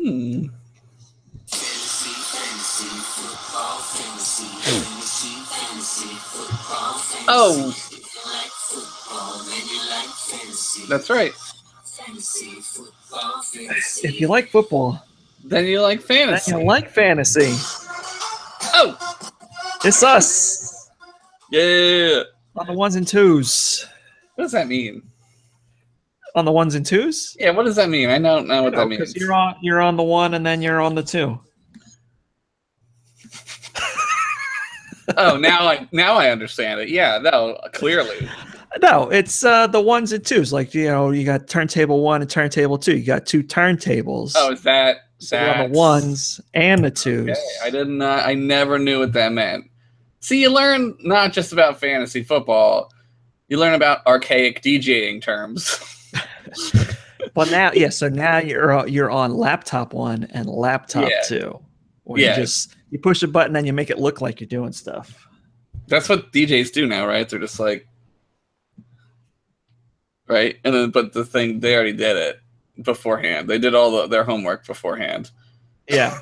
Hmm. Oh, that's right. If you like football, Then you like then fantasy. you like fantasy. Oh, It's us yeah. on the ones and twos. What does that mean? On the ones and twos? Yeah, what does that mean? I don't know what that Because means. you're on the one and then you're on the two. Oh, now I understand it. Yeah, no, clearly. No, it's the ones and twos. Like, you got turntable one and turntable two. You got two turntables. Oh, is that So you're on the ones and the twos. Okay, I never knew what that meant. See, you learn not just about fantasy football, you learn about archaic DJing terms. But now, so now you're on laptop one and laptop two, where you push a button and you make it look like you're doing stuff. That's what DJs do now, right? They're just like, right? And then, but the thing, they already did it beforehand. They did all their homework beforehand. Yeah.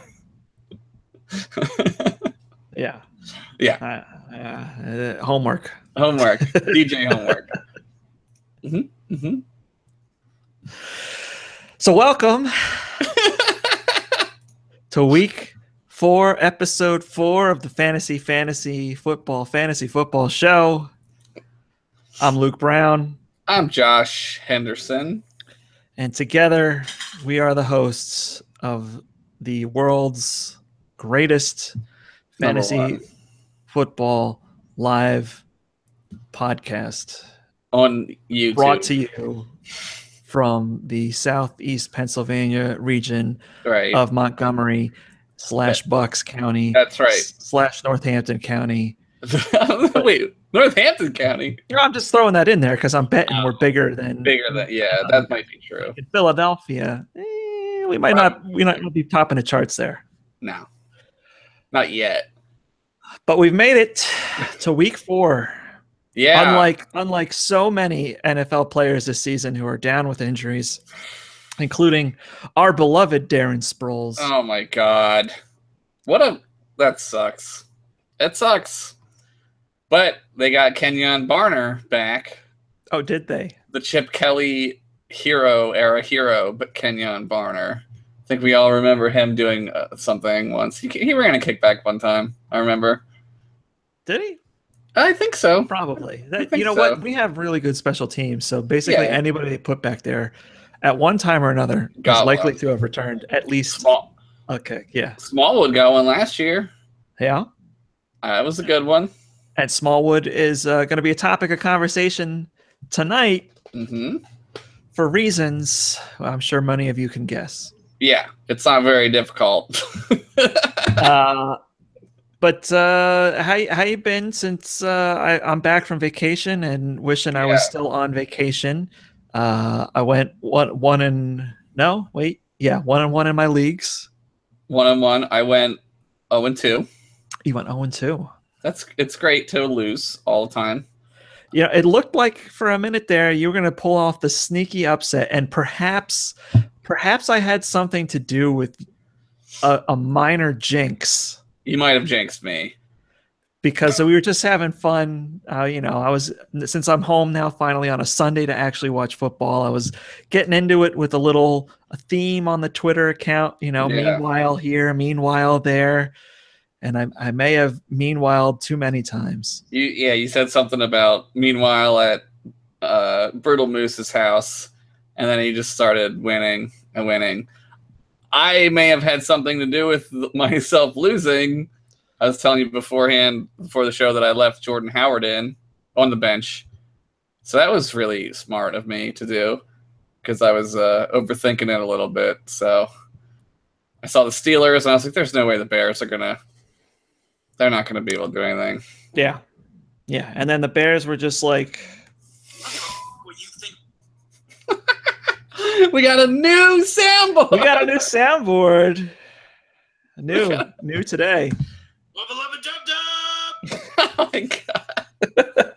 Yeah. Yeah. Homework. DJ homework. Mm-hmm. Mm-hmm. So welcome to week 4, episode 4 of the Fantasy Football Show. I'm Luke Brown. I'm Josh Henderson. And together we are the hosts of the world's greatest fantasy football live podcast on YouTube. Brought to you from the southeast Pennsylvania region of Montgomery / Bucks County. That's right. / Northampton County. Wait, Northampton County? I'm just throwing that in there because I'm betting we're bigger than. That might be true. In Philadelphia, we might not be topping the charts there. No, not yet. But we've made it to week 4. Yeah. Unlike so many NFL players this season who are down with injuries, including our beloved Darren Sproles. Oh my God. That sucks. It sucks. But they got Kenyon Barner back. Oh, did they? The Chip Kelly era hero, but Kenyon Barner. I think we all remember him doing something once. He ran a kickback one time, I remember. Did he? I think so. Probably. What? We have really good special teams. So basically anybody they put back there at one time or another is likely to have returned at least. Okay, yeah. Smallwood got one last year. Yeah. That was a good one. And Smallwood is going to be a topic of conversation tonight for reasons I'm sure many of you can guess. Yeah, it's not very difficult. But how you been since I'm back from vacation and wishing I was still on vacation? I went 1-1 in my leagues. 1-1. I went 0-2. You went 0-2. It's great to lose all the time. It looked like for a minute there you were going to pull off the sneaky upset, and perhaps I had something to do with a minor jinx. You might have jinxed me. Because we were just having fun. Since I'm home now finally on a Sunday to actually watch football, I was getting into it with a theme on the Twitter account, meanwhile here, meanwhile there. And I may have meanwhile too many times. You said something about meanwhile at Brutal Moose's house, and then he just started winning and winning. I may have had something to do with myself losing. I was telling you beforehand, before the show, that I left Jordan Howard on the bench. So that was really smart of me to do, because I was overthinking it a little bit. So I saw the Steelers, and I was like, there's no way the Bears they're not going to be able to do anything. Yeah. Yeah. And then the Bears were just like, we got a new soundboard. New today. Oh my God.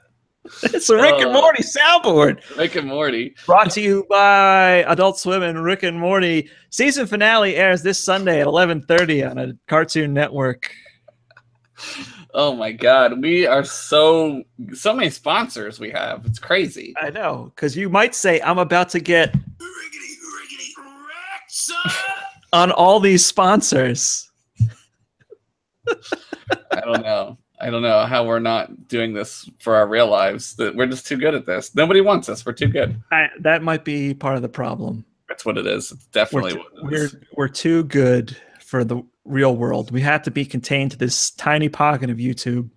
It's a Rick and Morty soundboard. Rick and Morty. Brought to you by Adult Swim and Rick and Morty. Season finale airs this Sunday at 11:30 on a Cartoon Network. Oh my God, we are so many sponsors we have. It's crazy. I know, because you might say I'm about to get on all these sponsors. I don't know. I don't know how we're not doing this for our real lives. That we're just too good at this. Nobody wants us. We're too good. That might be part of the problem. That's what it is. It's definitely what it is. We're too good for the real world. We have to be contained to this tiny pocket of YouTube.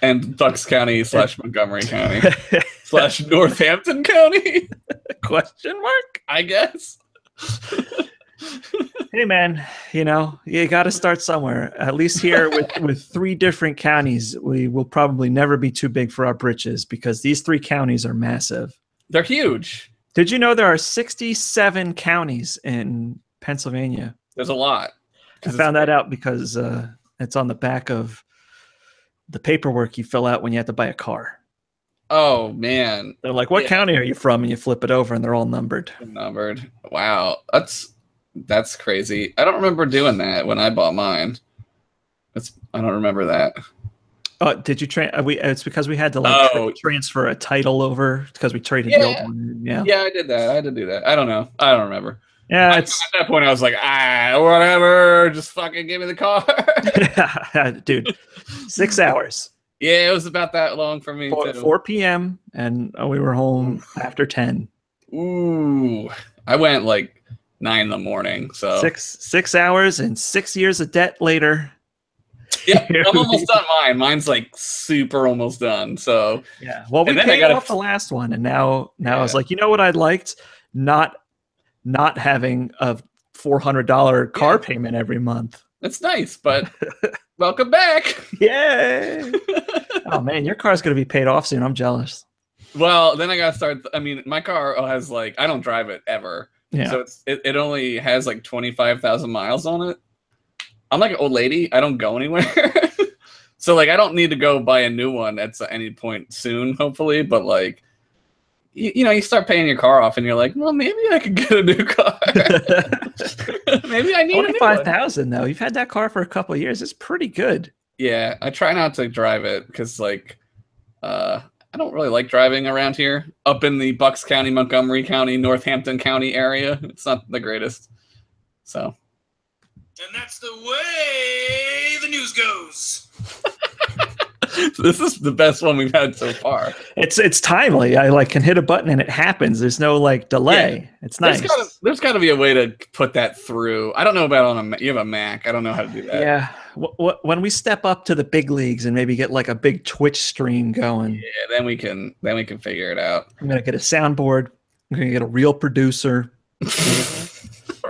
And Bucks County / Montgomery County / Northampton County? Question mark? I guess. Hey man, you got to start somewhere. At least here with 3 different counties, we will probably never be too big for our britches because these 3 counties are massive. They're huge. Did you know there are 67 counties in Pennsylvania? There's a lot. I found that out because it's on the back of the paperwork you fill out when you have to buy a car. Oh man. They're like, what county are you from? And you flip it over and they're all numbered. Numbered. Wow. That's crazy. I don't remember doing that when I bought mine. I don't remember that. Did you it's because we had to transfer a title over because we traded the old one. Yeah, I did that. I had to do that. I don't know. I don't remember. Yeah, at that point I was like, whatever. Just fucking give me the car, dude. 6 hours. Yeah, it was about that long for me. 4 p.m. and we were home after 10. Ooh, I went like 9 in the morning. So 6 hours and 6 years of debt later. Yeah, I'm almost done mine. Mine's like super almost done. So yeah, well, we paid off the last one, and now I was like, you know what I'd liked? Not having a $400 car payment every month. That's nice, but welcome back. Yay! Oh man, your car's gonna be paid off soon. I'm jealous. Well, then I gotta start. I mean, my car has I don't drive it ever. Yeah. So it only has like 25,000 miles on it. I'm like an old lady. I don't go anywhere. So I don't need to go buy a new one at any point soon, hopefully. But you start paying your car off and you're like, well, maybe I could get a new car. Maybe I need 25,000 though. You've had that car for a couple of years. It's pretty good. Yeah, I try not to drive it because I don't really like driving around here up in the Bucks County, Montgomery County, Northampton County area. It's not the greatest. So. And that's the way the news goes. This is the best one we've had so far. It's timely. I can hit a button and it happens. There's no delay. Yeah. It's nice. There's got to be a way to put that through. I don't know about you have a Mac. I don't know how to do that. Yeah. When we step up to the big leagues and maybe get a big Twitch stream going. Yeah, then we can figure it out. I'm gonna get a soundboard. I'm gonna get a real producer.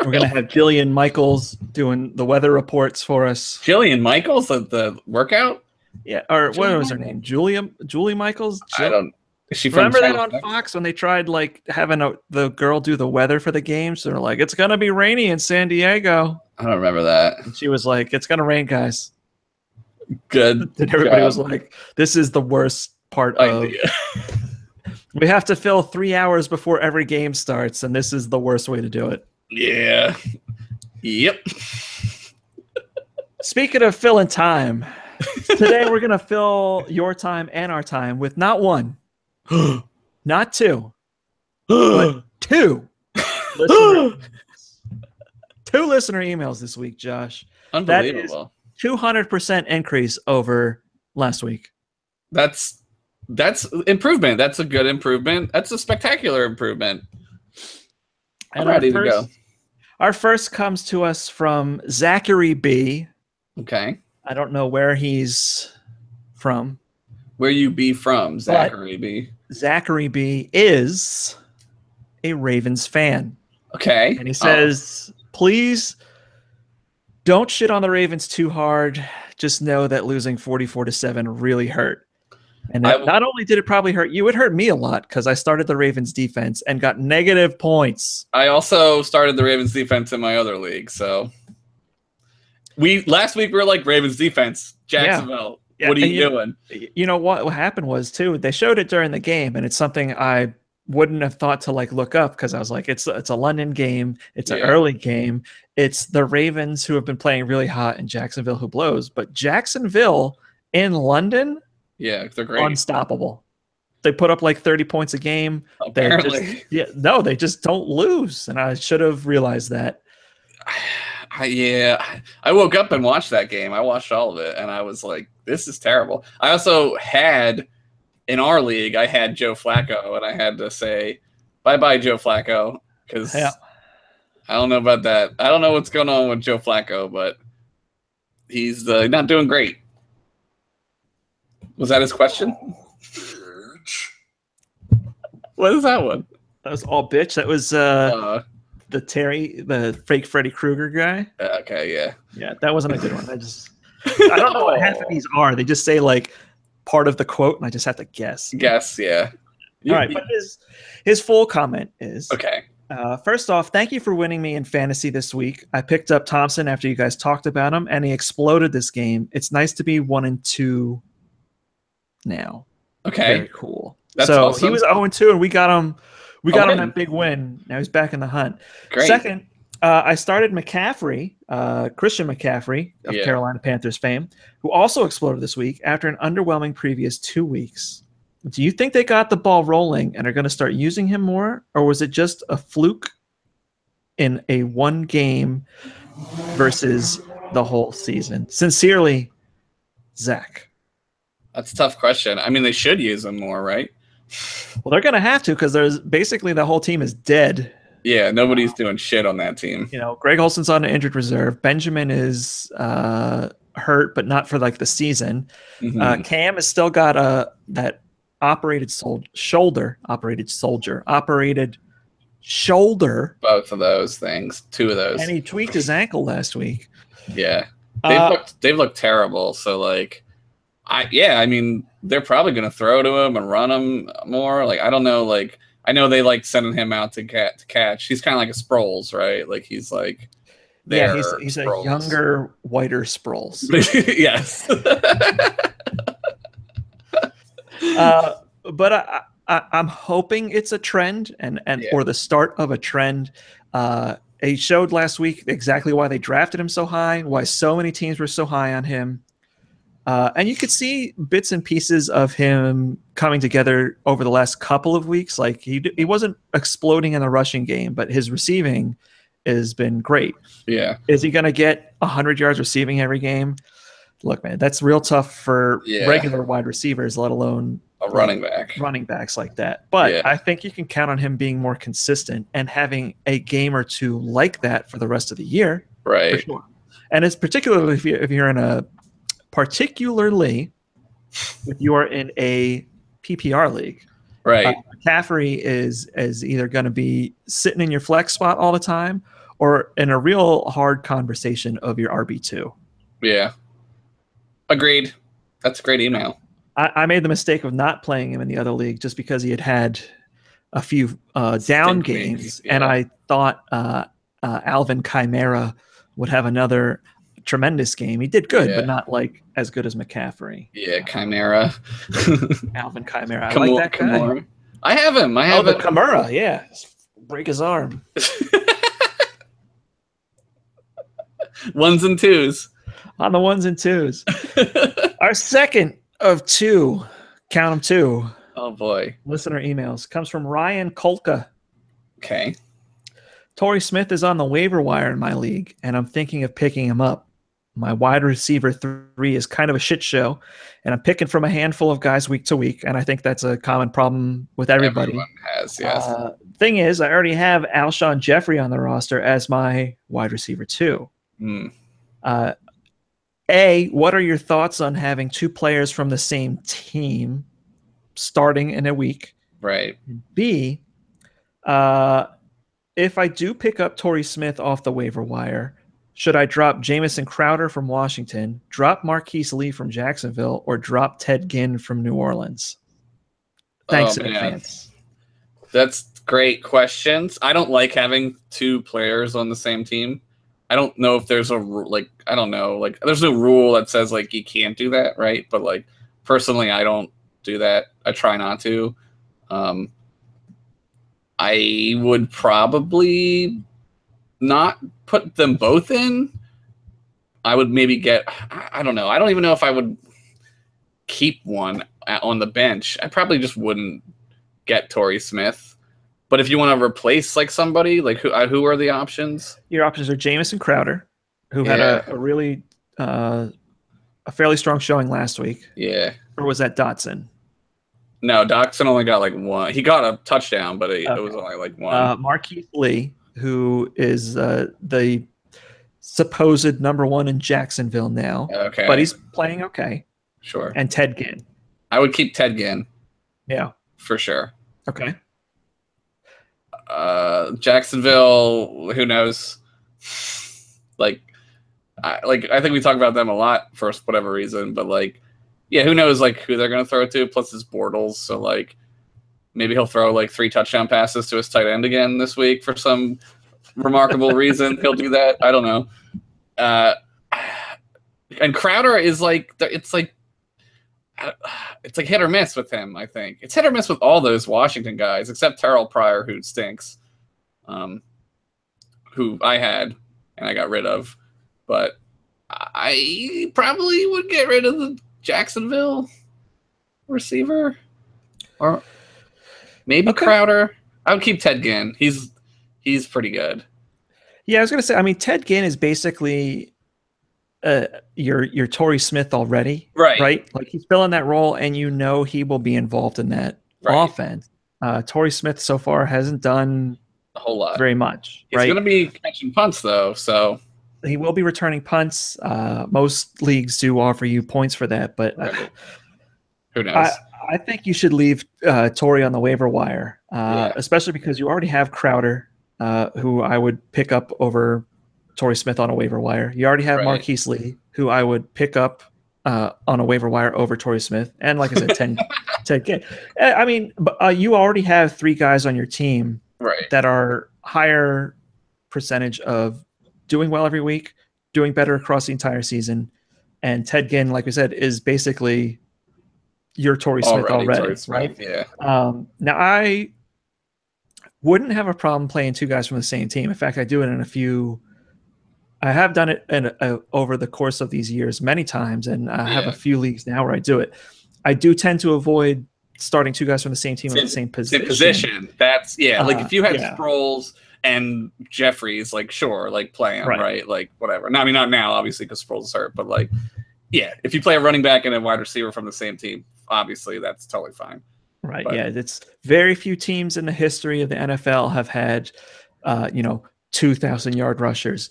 We're going to have Jillian Michaels doing the weather reports for us. Jillian Michaels, the workout? Yeah, or what was her name? Julie Michaels? Is she from Remember that on Fox when they tried having the girl do the weather for the games? They're like, it's going to be rainy in San Diego. I don't remember that. And she was like, it's going to rain, guys. Good. And everybody was like, this is the worst part of we have to fill 3 hours before every game starts, and this is the worst way to do it. Yeah. Yep. Speaking of filling time, today we're going to fill your time and our time with not one, not two, but two listener emails this week, Josh. Unbelievable. That is 200% increase over last week. That's improvement. That's a good improvement. That's a spectacular improvement. I'm ready to go. Our first comes to us from Zachary B. Okay. I don't know where he's from. Where you be from, Zachary B? Zachary B is a Ravens fan. Okay. And he says, please don't shit on the Ravens too hard. Just know that losing 44-7 really hurt. And not only did it probably hurt you, it hurt me a lot because I started the Ravens defense and got negative points. I also started the Ravens defense in my other league. So last week we were like Ravens defense, Jacksonville. What are and you doing? You know what happened was too. They showed it during the game, and it's something I wouldn't have thought to like look up because I was like, it's a London game, it's an Yeah. early game, it's the Ravens who have been playing really hot and Jacksonville who blows, but Jacksonville in London, Yeah, they're great. unstoppable. They put up like 30 points a game. Apparently. They just don't lose, and I should have realized that. I woke up and watched that game. I watched all of it, and I was like, this is terrible. I also had, in our league, I had Joe Flacco, and I had to say, bye-bye, Joe Flacco, because I don't know about that. I don't know what's going on with Joe Flacco, but he's not doing great. Was that his question? What is that one? That was all bitch. That was the fake Freddy Krueger guy. Okay, yeah, that wasn't a good one. I don't know what half of these are. They just say like part of the quote, and I just have to guess. Yeah. All right, but his full comment is okay. First off, thank you for winning me in fantasy this week. I picked up Thompson after you guys talked about him, and he exploded this game. It's nice to be 1-2 now. Okay, very cool. That's so awesome. He was 0-2, and we got him. We got him that big win. Now he's back in the hunt. Great. Second, I started McCaffrey, Christian McCaffrey of Carolina Panthers fame, who also exploded this week after an underwhelming previous 2 weeks. Do you think they got the ball rolling and are going to start using him more, or was it just a fluke in a one game versus the whole season? Sincerely, Zach. That's a tough question. I mean, they should use him more, right? Well, they're going to have to because there's basically the whole team is dead. Yeah, nobody's doing shit on that team. You know, Greg Olson's on an injured reserve. Benjamin is hurt, but not for like the season. Mm-hmm. Cam has still got that operated shoulder. Both of those things. 2 of those. And he tweaked his ankle last week. Yeah. They've looked terrible. So like I mean, they're probably going to throw to him and run him more. Like, I don't know. Like, I know they like sending him out to catch. He's kind of like a Sproles, right? Like, he's like, he's a younger, whiter Sproles. Yes. But I'm hoping it's a trend or the start of a trend. He showed last week exactly why they drafted him so high, why so many teams were so high on him. And you could see bits and pieces of him coming together over the last couple of weeks. Like he wasn't exploding in the rushing game, but his receiving has been great. Yeah. Is he going to get 100 yards receiving every game? Look, man, that's real tough for regular wide receivers, let alone running backs like that. But I think you can count on him being more consistent and having a game or two like that for the rest of the year. Right. For sure. And it's particularly if you're in a if you are in a PPR league, right? McCaffrey is either going to be sitting in your flex spot all the time or in a real hard conversation of your RB2. Yeah, agreed. That's a great email. I made the mistake of not playing him in the other league just because he had a few down games, and I thought Alvin Kamara would have another tremendous game. He did good, but not like as good as McCaffrey. Yeah, Chimera. Alvin Kamara. I like that guy. I have him. The Kamara, yeah. Break his arm. 1s and 2s. On the 1s and 2s. Our second of 2, count them 2. Oh boy. Listener emails comes from Ryan Kolka. Okay. Torrey Smith is on the waiver wire in my league, and I'm thinking of picking him up. My wide receiver 3 is kind of a shit show, and I'm picking from a handful of guys week to week, and I think that's a common problem with everybody. Everyone has, yes. Thing is, I already have Alshon Jeffrey on the roster as my wide receiver 2. A, what are your thoughts on having 2 players from the same team starting in a week? Right. B, if I do pick up Torrey Smith off the waiver wire, should I drop Jamison Crowder from Washington, drop Marquise Lee from Jacksonville, or drop Ted Ginn from New Orleans? Thanks in advance. That's great questions. I don't like having 2 players on the same team. I don't know if there's like I don't know, like there's no rule that says like you can't do that, right? But like personally, I don't do that. I try not to. I would probably not put them both in. I would maybe get, I don't know. I don't even know if I would keep one on the bench. I probably just wouldn't get Torrey Smith. But if you want to replace like somebody, like who are the options? Your options are Jamison Crowder, who had a really a fairly strong showing last week. Yeah. Or was that Dotson? No, Dotson only got like one. He got a touchdown, but it was only like one. Marquise Lee, who is the supposed number one in Jacksonville now. Okay. But he's playing okay. Sure. And Ted Ginn. I would keep Ted Ginn. Yeah. For sure. Okay. Jacksonville, who knows? I think we talk about them a lot for whatever reason, but like, yeah, who knows like who they're gonna throw it to? Plus it's Bortles, so like maybe he'll throw like 3 touchdown passes to his tight end again this week for some remarkable reason. He'll do that. I don't know. And Crowder is like it's like hit or miss with him. I think it's hit or miss with all those Washington guys except Terrell Pryor, who stinks, who I had and I got rid of, but I probably would get rid of the Jacksonville receiver, or maybe Crowder. I would keep Ted Ginn. He's pretty good. Yeah, I was gonna say. I mean, Ted Ginn is basically your Torrey Smith already, right? Like he's filling that role, and you know he will be involved in that offense. Torrey Smith so far hasn't done a whole lot, very much. He's going to be catching punts though, so he will be returning punts. Most leagues do offer you points for that, but who knows? I think you should leave Torrey on the waiver wire, especially because you already have Crowder, who I would pick up over Torrey Smith on a waiver wire. You already have Marquise Lee, who I would pick up on a waiver wire over Torrey Smith. And like I said, 10K. I mean, you already have 3 guys on your team that are higher percentage of doing well every week, doing better across the entire season. And Ted Ginn, like we said, is basically your Torrey Smith already, right? Yeah. Now, I wouldn't have a problem playing 2 guys from the same team. In fact, I do it in a few. I have done it over the course of these years many times, and I have a few leagues now where I do it. I do tend to avoid starting 2 guys from the same team in the same position. That's like if you had Sproles and Jeffries, like sure, like play them, right? Like whatever. No, I mean not now, obviously, because Sproles is hurt, but like if you play a running back and a wide receiver from the same team, obviously that's totally fine. Right. But, it's very few teams in the history of the NFL have had 2,000-yard rushers,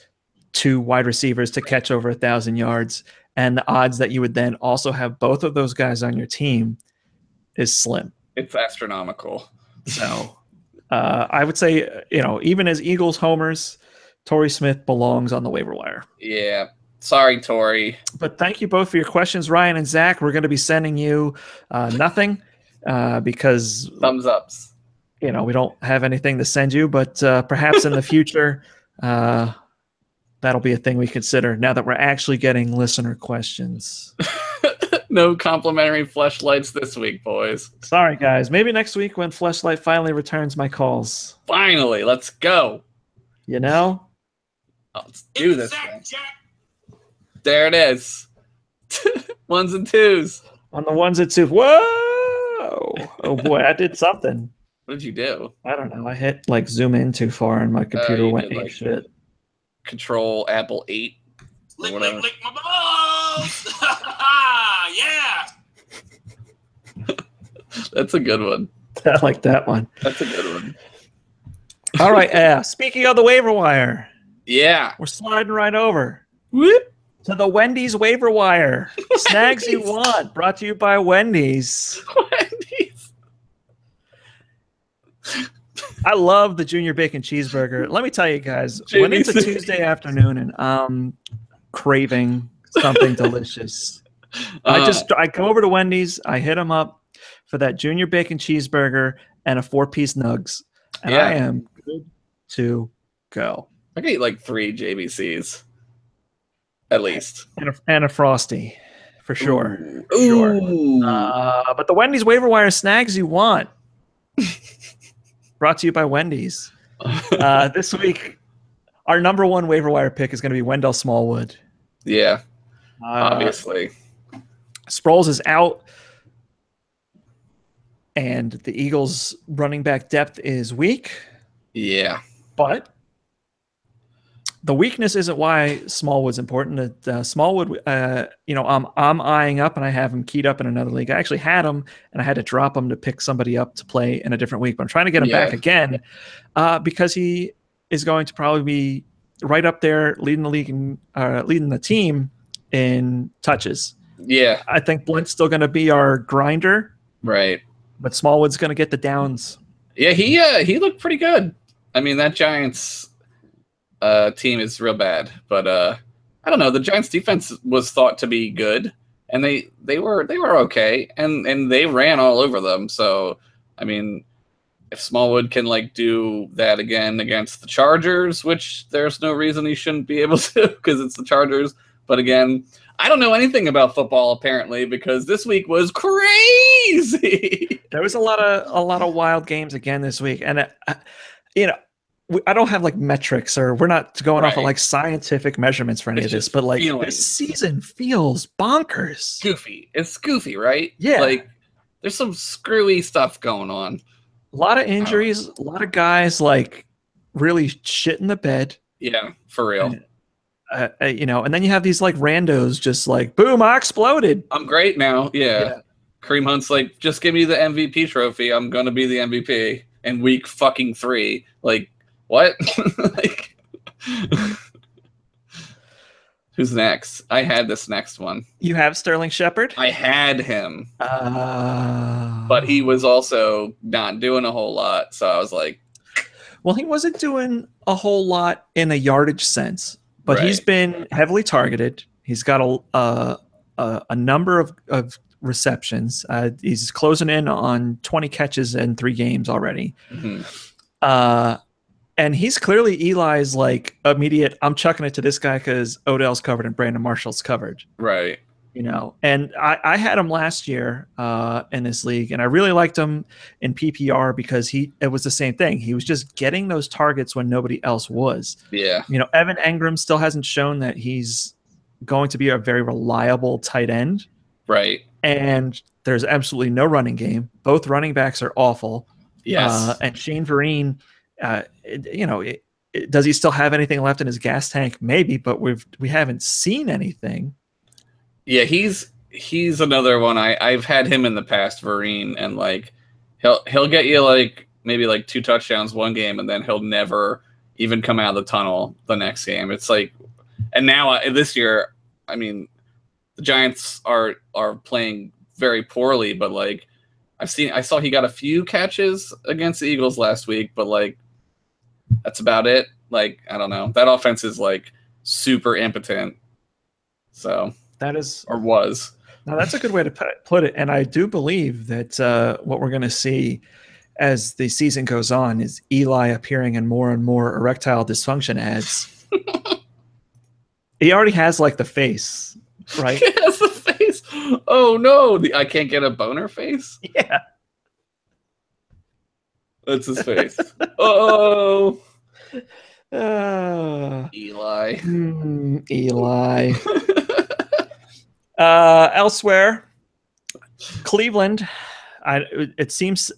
2 wide receivers to catch over 1,000 yards, and the odds that you would then also have both of those guys on your team is slim. It's astronomical. So I would say, even as Eagles homers, Torrey Smith belongs on the waiver wire. Yeah. Sorry, Torrey. But thank you both for your questions, Ryan and Zach. We're going to be sending you nothing because thumbs ups. We don't have anything to send you, but perhaps in the future, that'll be a thing we consider now that we're actually getting listener questions. No complimentary fleshlights this week, boys. Sorry, guys. Maybe next week when Fleshlight finally returns my calls. Finally, let's go. Let's do this. There it is. 1s and 2s. On the 1s and 2s. Whoa! Oh boy, I did something. What did you do? I don't know. I hit zoom in too far, and my computer went ape shit. Control Apple 8. Lick my balls! Yeah! That's a good one. I like that one. That's a good one. All right. Speaking of the waiver wire. Yeah. We're sliding right over. Whoop. To the Wendy's waiver wire. Snags you want. Brought to you by Wendy's. Wendy's. I love the Junior Bacon Cheeseburger. Let me tell you guys, when it's a Tuesday afternoon and I'm craving something delicious, I go over to Wendy's, I hit them up for that Junior Bacon Cheeseburger and a 4-piece nugs, and I am good to go. I could eat like 3 JBCs at least. And a Frosty, for sure. Ooh. For sure. Ooh. But the Wendy's waiver wire snags you want. Brought to you by Wendy's. This week, our number one waiver wire pick is going to be Wendell Smallwood. Yeah, obviously. Sproles is out, and the Eagles' running back depth is weak. Yeah. But the weakness isn't why Smallwood's important. Smallwood, I'm eyeing up, and I have him keyed up in another league. I actually had him, and I had to drop him to pick somebody up to play in a different week. But I'm trying to get him back again because he is going to probably be right up there leading the league and leading the team in touches. Yeah. I think Blunt's still going to be our grinder. Right. But Smallwood's going to get the downs. Yeah, he looked pretty good. I mean, that Giants team is real bad, but I don't know. The Giants defense was thought to be good, and they were okay, and they ran all over them. So, I mean, if Smallwood can like do that again against the Chargers, which there's no reason he shouldn't be able to because it's the Chargers. But again, I don't know anything about football apparently because this week was crazy. There was a lot of wild games again this week, and I don't have like metrics or we're not going off of like scientific measurements for any of this, but like this season feels bonkers. Goofy. It's goofy, right? Yeah. Like there's some screwy stuff going on. A lot of injuries, a lot of guys like really shit in the bed. Yeah, for real. And then you have these like randos just like, boom, I exploded. I'm great now. Yeah. Kareem Hunt's like, just give me the MVP trophy. I'm going to be the MVP in week fucking 3. Like, what? Like, who's next? I had this next one. You have Sterling Shepard? I had him. But he was also not doing a whole lot. So I was like. Well, he wasn't doing a whole lot in a yardage sense, but he's been heavily targeted. He's got a number of receptions. He's closing in on 20 catches in 3 games already. Mm-hmm. And he's clearly Eli's like immediate, I'm chucking it to this guy because Odell's covered and Brandon Marshall's covered. Right. And I had him last year in this league, and I really liked him in PPR because it was the same thing. He was just getting those targets when nobody else was. Yeah. Evan Engram still hasn't shown that he's going to be a very reliable tight end. Right. And there's absolutely no running game. Both running backs are awful. Yes. And Shane Vereen, does he still have anything left in his gas tank? Maybe, but we haven't seen anything. Yeah, he's another one. I've had him in the past, Vereen, and like he'll get you like maybe like 2 touchdowns one game, and then he'll never even come out of the tunnel the next game. It's like, and now this year, I mean, the Giants are playing very poorly, but like I saw he got a few catches against the Eagles last week, but like that's about it. Like, I don't know. That offense is like super impotent. So that is, or was. Now that's a good way to put it. And I do believe that what we're going to see as the season goes on is Eli appearing in more and more erectile dysfunction ads. He already has like the face, right? He has the face. Oh no, I can't get a boner face. Yeah. That's his face. Oh. Eli. Eli. Elsewhere, Cleveland. It seems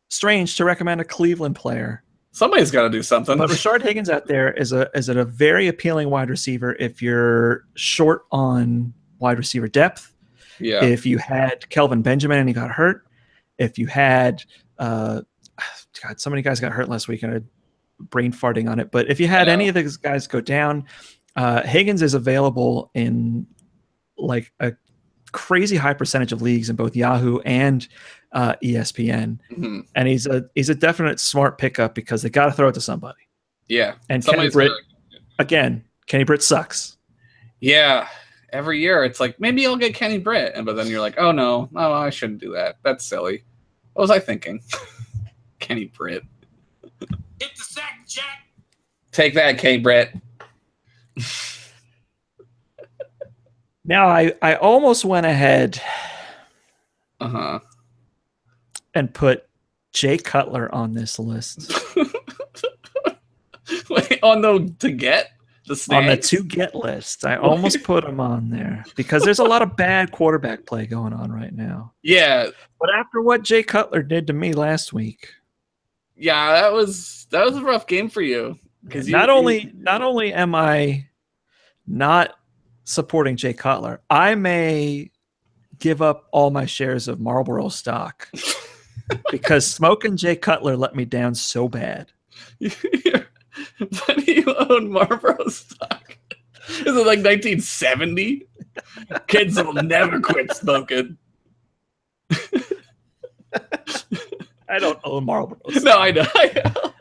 strange to recommend a Cleveland player. Somebody's got to do something. But Rashard Higgins out there is a very appealing wide receiver if you're short on wide receiver depth. Yeah. If you had Kelvin Benjamin and he got hurt. If you had God, so many guys got hurt last week and I'm brain farting on it. But if you had any of those guys go down, Higgins is available in like a crazy high percentage of leagues in both Yahoo and ESPN. Mm-hmm. And he's a definite smart pickup because they got to throw it to somebody. Yeah. And Kenny Britt, again, Kenny Britt sucks. Yeah. Every year it's like, maybe I'll get Kenny Britt. But then you're like, oh no, I shouldn't do that. That's silly. What was I thinking? Kenny Britt. Hit the sack, Jack. Take that, Kate Brett. Now, I almost went ahead and put Jay Cutler on this list. Wait, on the to get the snags? On the to get list. I almost put him on there because there's a lot of bad quarterback play going on right now. Yeah. But after what Jay Cutler did to me last week. Yeah, that was a rough game for you. Because not only am I not supporting Jay Cutler, I may give up all my shares of Marlboro stock because smoking Jay Cutler let me down so bad. But you own Marlboro stock. Is it like 1970? Kids will never quit smoking. I don't own Marlboro stock. No, I know.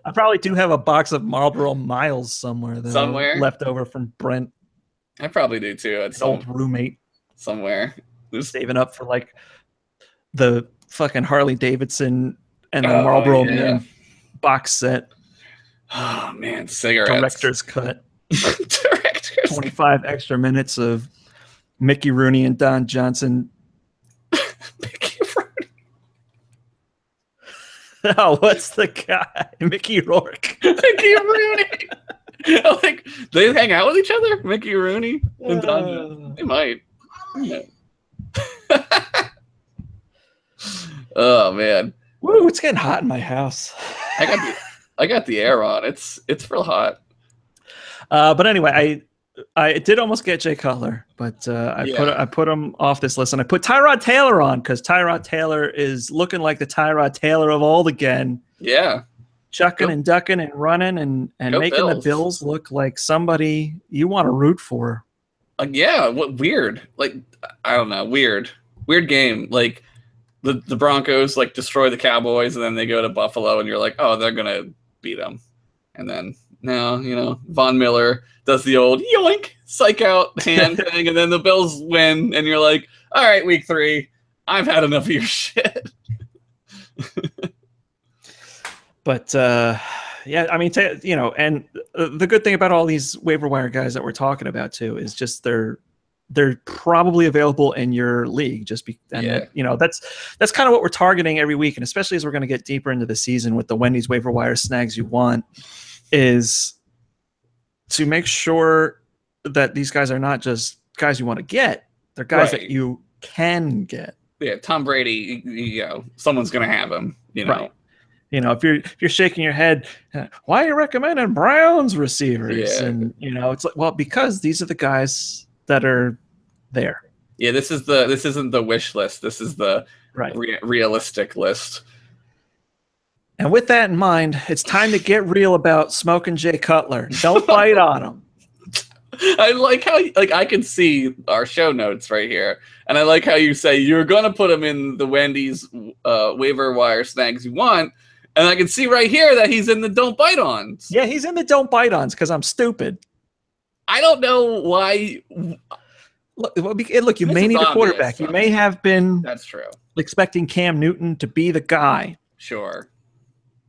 I probably do have a box of Marlboro Miles somewhere, though. Somewhere? Left over from Brent. I probably do, too. At some old roommate. Somewhere. Saving up for, like, the fucking Harley Davidson and the Marlboro Man box set. Oh, man. Cigarettes. Director's cut. Director's 25 extra minutes of Mickey Rooney and Don Johnson. Mickey Rooney. Oh, what's the guy? Mickey Rourke. Mickey Rooney. Like, they hang out with each other? Mickey Rooney and Don Johnson. They might. Yeah. Oh, man. Woo, it's getting hot in my house. I got the air on. It's real hot. But anyway, I did almost get Jay Cutler, but I put him off this list, and I put Tyrod Taylor on because Tyrod Taylor is looking like the Tyrod Taylor of old again. Yeah, chucking and ducking and running and making Bills. The Bills look like somebody you want to root for. Yeah, what weird? Like I don't know, weird game. Like the Broncos like destroy the Cowboys, and then they go to Buffalo, and you're like, oh, they're gonna beat them, and then. Now, Von Miller does the old yoink, psych out hand thing, and then the Bills win, and you're like, all right, week 3, I've had enough of your shit. But, yeah, I mean, and the good thing about all these waiver wire guys that we're talking about, too, is just they're probably available in your league. That's kind of what we're targeting every week, and especially as we're going to get deeper into the season with the Wendy's waiver wire snags you want. Is to make sure that these guys are not just guys you want to get; they're guys that you can get. Yeah, Tom Brady, someone's going to have him. Right. If you're shaking your head, why are you recommending Browns receivers? Yeah. And it's like, well, because these are the guys that are there. Yeah, this isn't the wish list. This is the realistic list. And with that in mind, it's time to get real about smoking Jay Cutler. Don't bite on him. I like how I can see our show notes right here, and I like how you say you're going to put him in the Wendy's waiver wire snags you want, and I can see right here that he's in the don't bite ons. Yeah, he's in the don't bite ons because I'm stupid. I don't know why. Look, you may need a quarterback. You may have been that's true expecting Cam Newton to be the guy. Sure.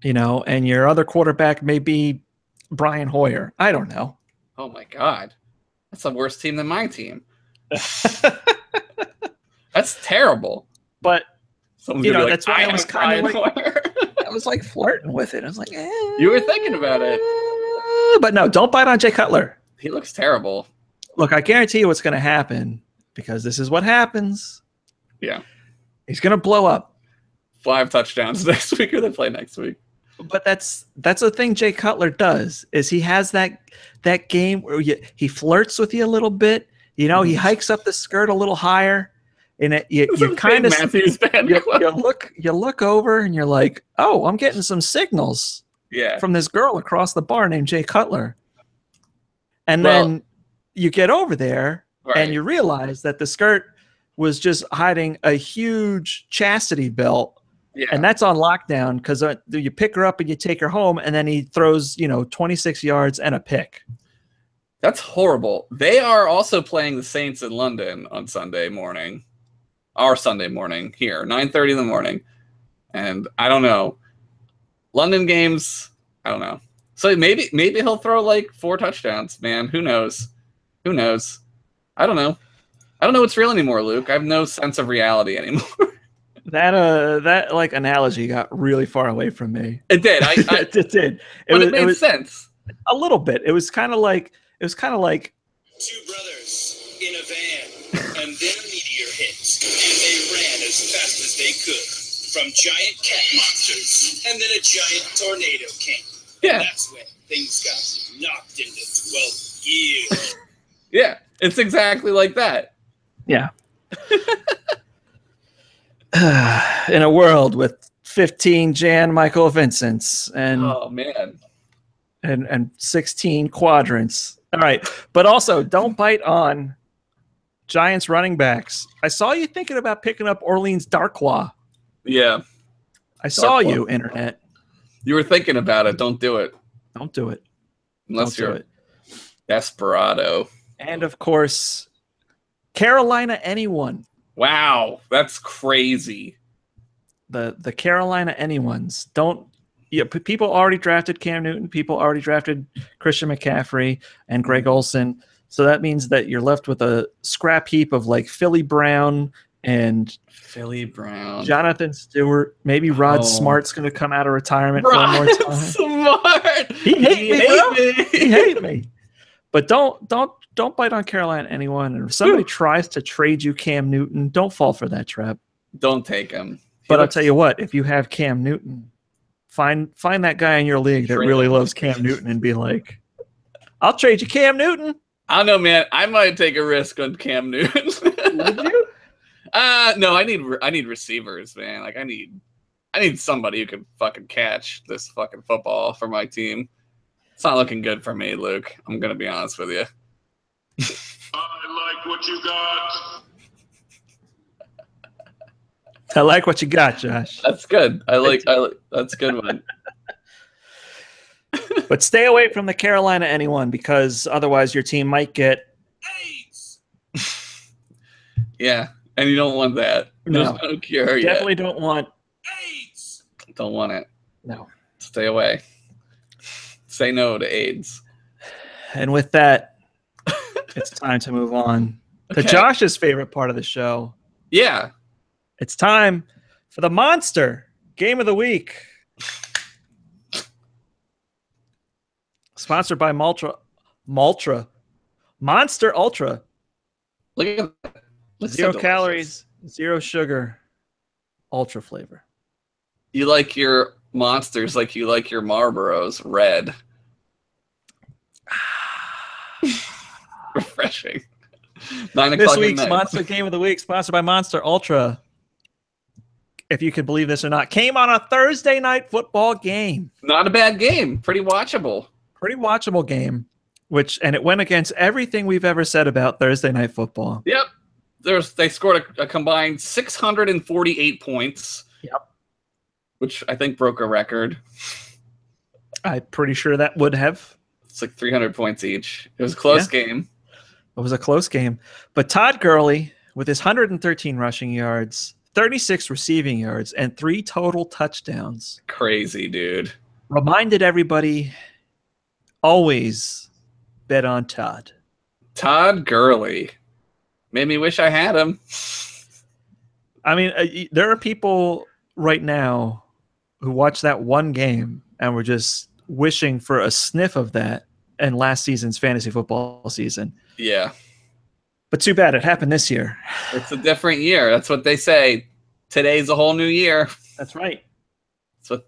And your other quarterback may be Brian Hoyer. I don't know. Oh, my God. That's a worse team than my team. That's terrible. But, that's why I was kind of like, I was like flirting with it. I was like, You were thinking about it. But no, don't bite on Jay Cutler. He looks terrible. Look, I guarantee you what's going to happen because this is what happens. Yeah. He's going to blow up. 5 touchdowns next week or they play next week. But that's the thing Jay Cutler does is he has that game where he flirts with you a little bit. He hikes up the skirt a little higher, and you kind of you look over and you're like, oh, I'm getting some signals from this girl across the bar named Jay Cutler. And then you get over there and you realize that the skirt was just hiding a huge chastity belt. Yeah. And that's on lockdown because you pick her up and you take her home, and then he throws 26 yards and a pick. That's horrible. They are also playing the Saints in London on Sunday morning. Our Sunday morning here, 9:30 in the morning. And I don't know. London games, I don't know. So maybe he'll throw like 4 touchdowns, man. Who knows? Who knows? I don't know. I don't know what's real anymore, Luke. I have no sense of reality anymore. That like analogy got really far away from me. It did. It did. It made sense. A little bit. It was kind of like 2 brothers in a van, and then a meteor hit, and they ran as fast as they could from giant cat monsters, and then a giant tornado came. Yeah. And that's when things got knocked into 12 gears. Yeah, it's exactly like that. Yeah. In a world with 15 Jan Michael Vincents and Oh man. and 16 quadrants. All right, but also don't bite on Giants running backs. I saw you thinking about picking up Orleans Darkwa. Yeah. I saw you, internet. You were thinking about it. Don't do it. Don't do it. Unless Don't do you're it. desperado. And of course, Carolina anyone. Wow, that's crazy. The Carolina anyones. Don't people already drafted Cam Newton, people already drafted Christian McCaffrey and Greg Olsen. So that means that you're left with a scrap heap of like Philly Brown and Philly Brown. Jonathan Stewart. Maybe Rod Smart's going to come out of retirement for one more time. Smart. He hate me. He hate me. But don't bite on Carolina anyone. And if somebody tries to trade you Cam Newton, don't fall for that trap. Don't take him. But I'll tell you what, if you have Cam Newton, find that guy in your league that really loves Cam Newton and be like, I'll trade you Cam Newton. I don't know, man. I might take a risk on Cam Newton. Would you? No, I need receivers, man. Like I need somebody who can fucking catch this fucking football for my team. It's not looking good for me, Luke. I'm gonna be honest with you. I like what you got. I like what you got, Josh. That's good. I like that's a good one. But stay away from the Carolina anyone because otherwise your team might get AIDS. Yeah, and you don't want that. There's no cure yet. Definitely don't want AIDS. Don't want it. No. Stay away. Say no to AIDS. And with that, it's time to move on to Josh's favorite part of the show. Yeah. It's time for the Monster Game of the Week. Sponsored by Monster Ultra. Look at that. Looks 0 so calories, 0 sugar, ultra flavor. You like your monsters like you like your Marlboros red. Refreshing. 9 o'clock This at week's night. Monster Game of the Week, sponsored by Monster Ultra. If you can believe this or not, came on a Thursday night football game. Not a bad game. Pretty watchable. Pretty watchable game, and it went against everything we've ever said about Thursday night football. Yep. They scored a combined 648 points. Yep. Which I think broke a record. I'm pretty sure that would have. It's like 300 points each. It was a close game. It was a close game. But Todd Gurley, with his 113 rushing yards, 36 receiving yards, and 3 total touchdowns. Crazy, dude. Reminded everybody, always bet on Todd. Todd Gurley. Made me wish I had him. I mean, there are people right now who watch that one game and were just wishing for a sniff of that in last season's fantasy football season. Yeah. But too bad it happened this year. It's a different year. That's what they say. Today's a whole new year. That's right.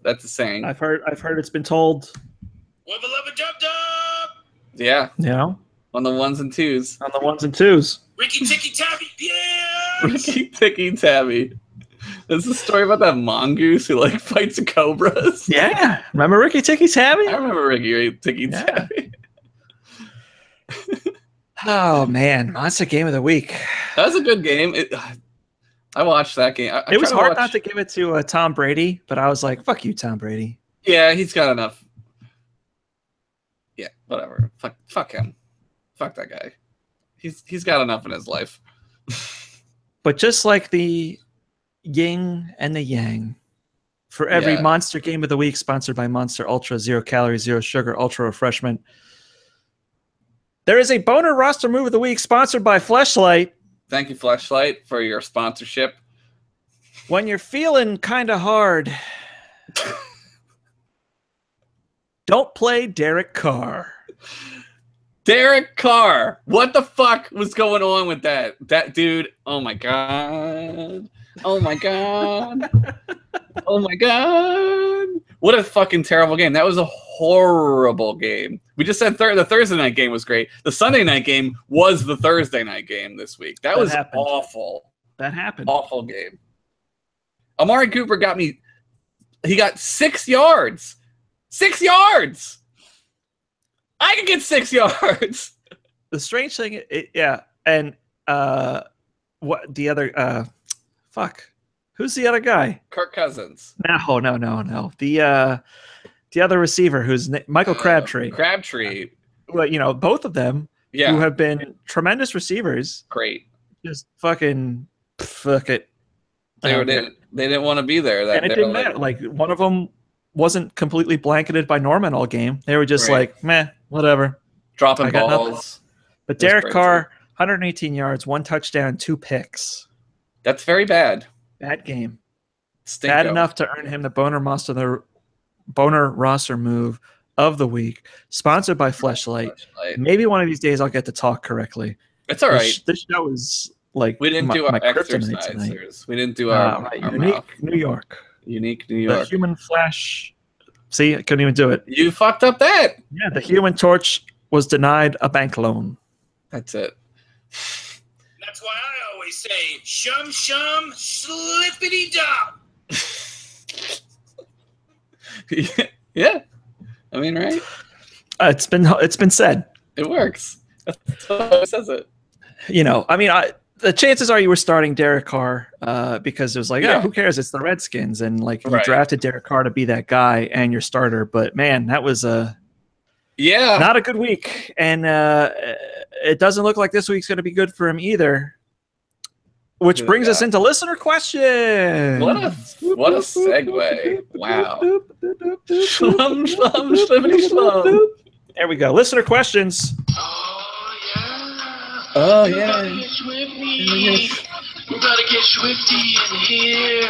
That's a saying. I've heard it's been told. Wubba lubba dub dub. Yeah. You know? On the 1s and 2s. On the 1s and 2s. Ricky Ticky Tabby. Yeah. Ricky Ticky Tabby. There's a story about that mongoose who like fights cobras. Yeah. Remember Ricky Ticky Tabby? I remember Ricky Ticky Tabby. Oh man, Monster Game of the Week. That was a good game. I watched that game. It was hard not to give it to Tom Brady, but I was like, "Fuck you, Tom Brady." Yeah, he's got enough. Yeah, whatever. Fuck him. Fuck that guy. He's got enough in his life. But just like the yin and the yang, For every Yeah. Monster Game of the Week, sponsored by Monster Ultra, 0 calories, 0 sugar, ultra refreshment. There is a boner roster move of the week sponsored by Fleshlight. Thank you, Fleshlight, for your sponsorship. When you're feeling kind of hard, don't play Derek Carr. Derek Carr. What the fuck was going on with that? That dude. Oh my god. Oh my god. Oh my god. What a fucking terrible game. That was a horrible game. We just said the Thursday night game was great. The Sunday night game was the Thursday night game this week. That was happened. awful. That happened. Awful game. Amari Cooper got me. He got 6 yards. 6 yards. I can get 6 yards. The strange thing, yeah, and what the other? Fuck, who's the other guy? Kirk Cousins. No. The other receiver, who's Michael Crabtree. Crabtree. Well, you know, both of them, who have been tremendous receivers. Great. Just fuck it. They didn't want to be there. And it didn't matter. Like one of them wasn't completely blanketed by Norman all game. They were just like, meh, whatever. Dropping balls. But Derek Carr, 118 yards, 1 touchdown, 2 picks. That's very bad. Bad game. Stinko. Bad enough to earn him the boner roster move of the week. Sponsored by Fleshlight. Maybe one of these days I'll get to talk correctly. It's all right. This show is like we didn't do our exercisers. We didn't do our unique New York. Unique New York. The Human Flash. See, I couldn't even do it. You fucked up that. Yeah, the Human Torch was denied a bank loan. That's it. That's why I always say, shum shum, slippity dop. Yeah. I mean, right? It's been said. It works. That's how it says it. You know, I mean, the chances are you were starting Derek Carr because it was like, who cares? It's the Redskins, and like you drafted Derek Carr to be that guy and your starter. But man, that was not a good week, and it doesn't look like this week's going to be good for him either. Which brings us into listener questions. What a segue! Wow. There we go. Listener questions. Oh yeah. We gotta get swifty in here.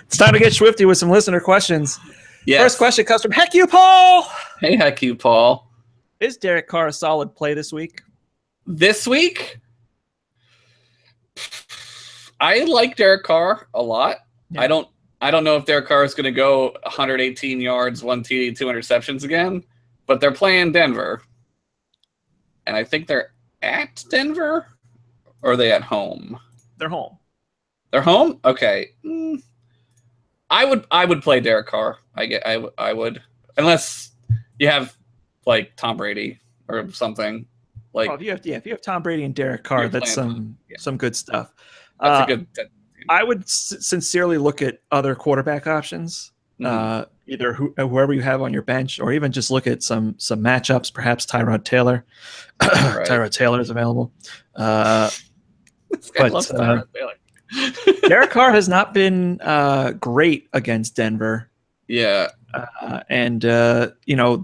It's time to get swifty with some listener questions. Yes. First question comes from Heck You Paul. Hey, Heck You Paul. Is Derek Carr a solid play this week? This week? I like Derek Carr a lot. Yeah. I don't know if Derek Carr is going to go 118 yards, 1 TD, 2 interceptions again, but they're playing Denver. And I think they're at Denver, or are they at home? They're home. They're home? Okay. I would play Derek Carr. I would, unless you have like Tom Brady or something. Like if you have Tom Brady and Derek Carr, that's some good stuff. That's a good. I would sincerely look at other quarterback options. Either whoever you have on your bench, or even just look at some matchups. Perhaps Tyrod Taylor. Tyrod Taylor is available. Derek Carr has not been great against Denver. Yeah, and you know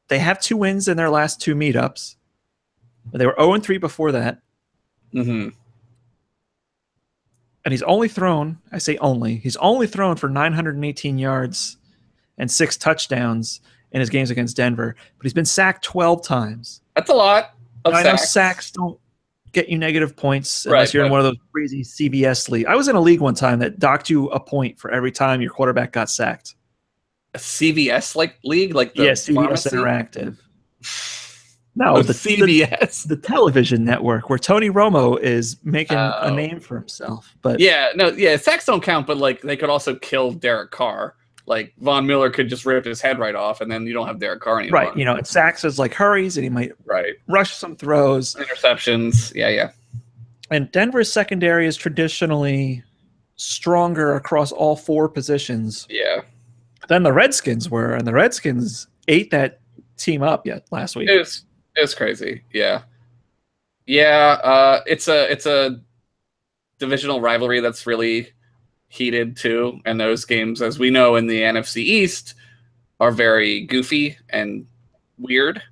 they have 2 wins in their last 2 meetups. They were 0-3 before that. Mm-hmm. And he's only thrown, he's only thrown for 918 yards and 6 touchdowns in his games against Denver, but he's been sacked 12 times. That's a lot of sacks. I know sacks don't get you negative points unless you're in one of those crazy CBS leagues. I was in a league one time that docked you a point for every time your quarterback got sacked. A CBS league? Like the CBS pharmacy? Interactive. No, the CBS, the television network where Tony Romo is making a name for himself. But sacks don't count, but like they could also kill Derek Carr. Like Von Miller could just rip his head right off, and then you don't have Derek Carr anymore. Right, and sacks is like hurries, and he might rush some throws, interceptions. Yeah. And Denver's secondary is traditionally stronger across all 4 positions. Yeah. Than the Redskins were, and the Redskins ate that team up last week. It's crazy. Yeah. It's a divisional rivalry that's really heated too, and those games, as we know in the NFC East, are very goofy and weird.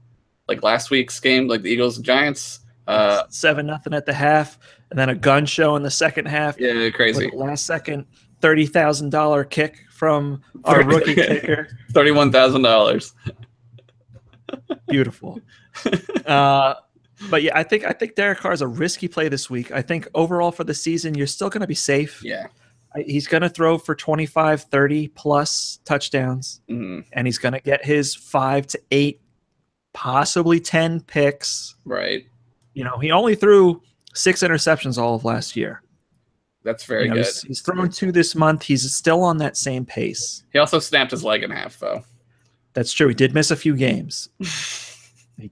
Like last week's game, like the Eagles and Giants. 7-0 at the half, and then a gun show in the second half. Yeah, crazy. With a last-second $30,000 kick from our rookie kicker. $31,000. Beautiful. But yeah, I think Derek Carr is a risky play this week. I think overall for the season, you're still going to be safe. Yeah. He's going to throw for 25, 30 plus touchdowns, and he's going to get his 5 to 8, possibly 10 picks. Right. You know, he only threw 6 interceptions all of last year. That's very good. He's thrown 2 this month. He's still on that same pace. He also snapped his leg in half, though. That's true. He did miss a few games. His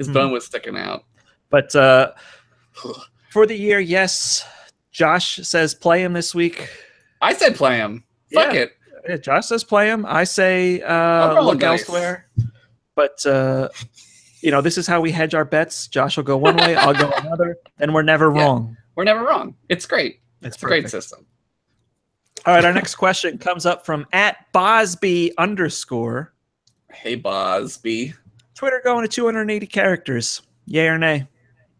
bone was sticking out. But for the year, yes. Josh says play him this week. I said play him. Fuck it. Yeah, Josh says play him. I say look elsewhere. But, this is how we hedge our bets. Josh will go one way, I'll go another, and we're never wrong. We're never wrong. It's great. It's a great system. All right, our next question comes up from @Bosby_. Hey, Bosby. Twitter going to 280 characters. Yay or nay?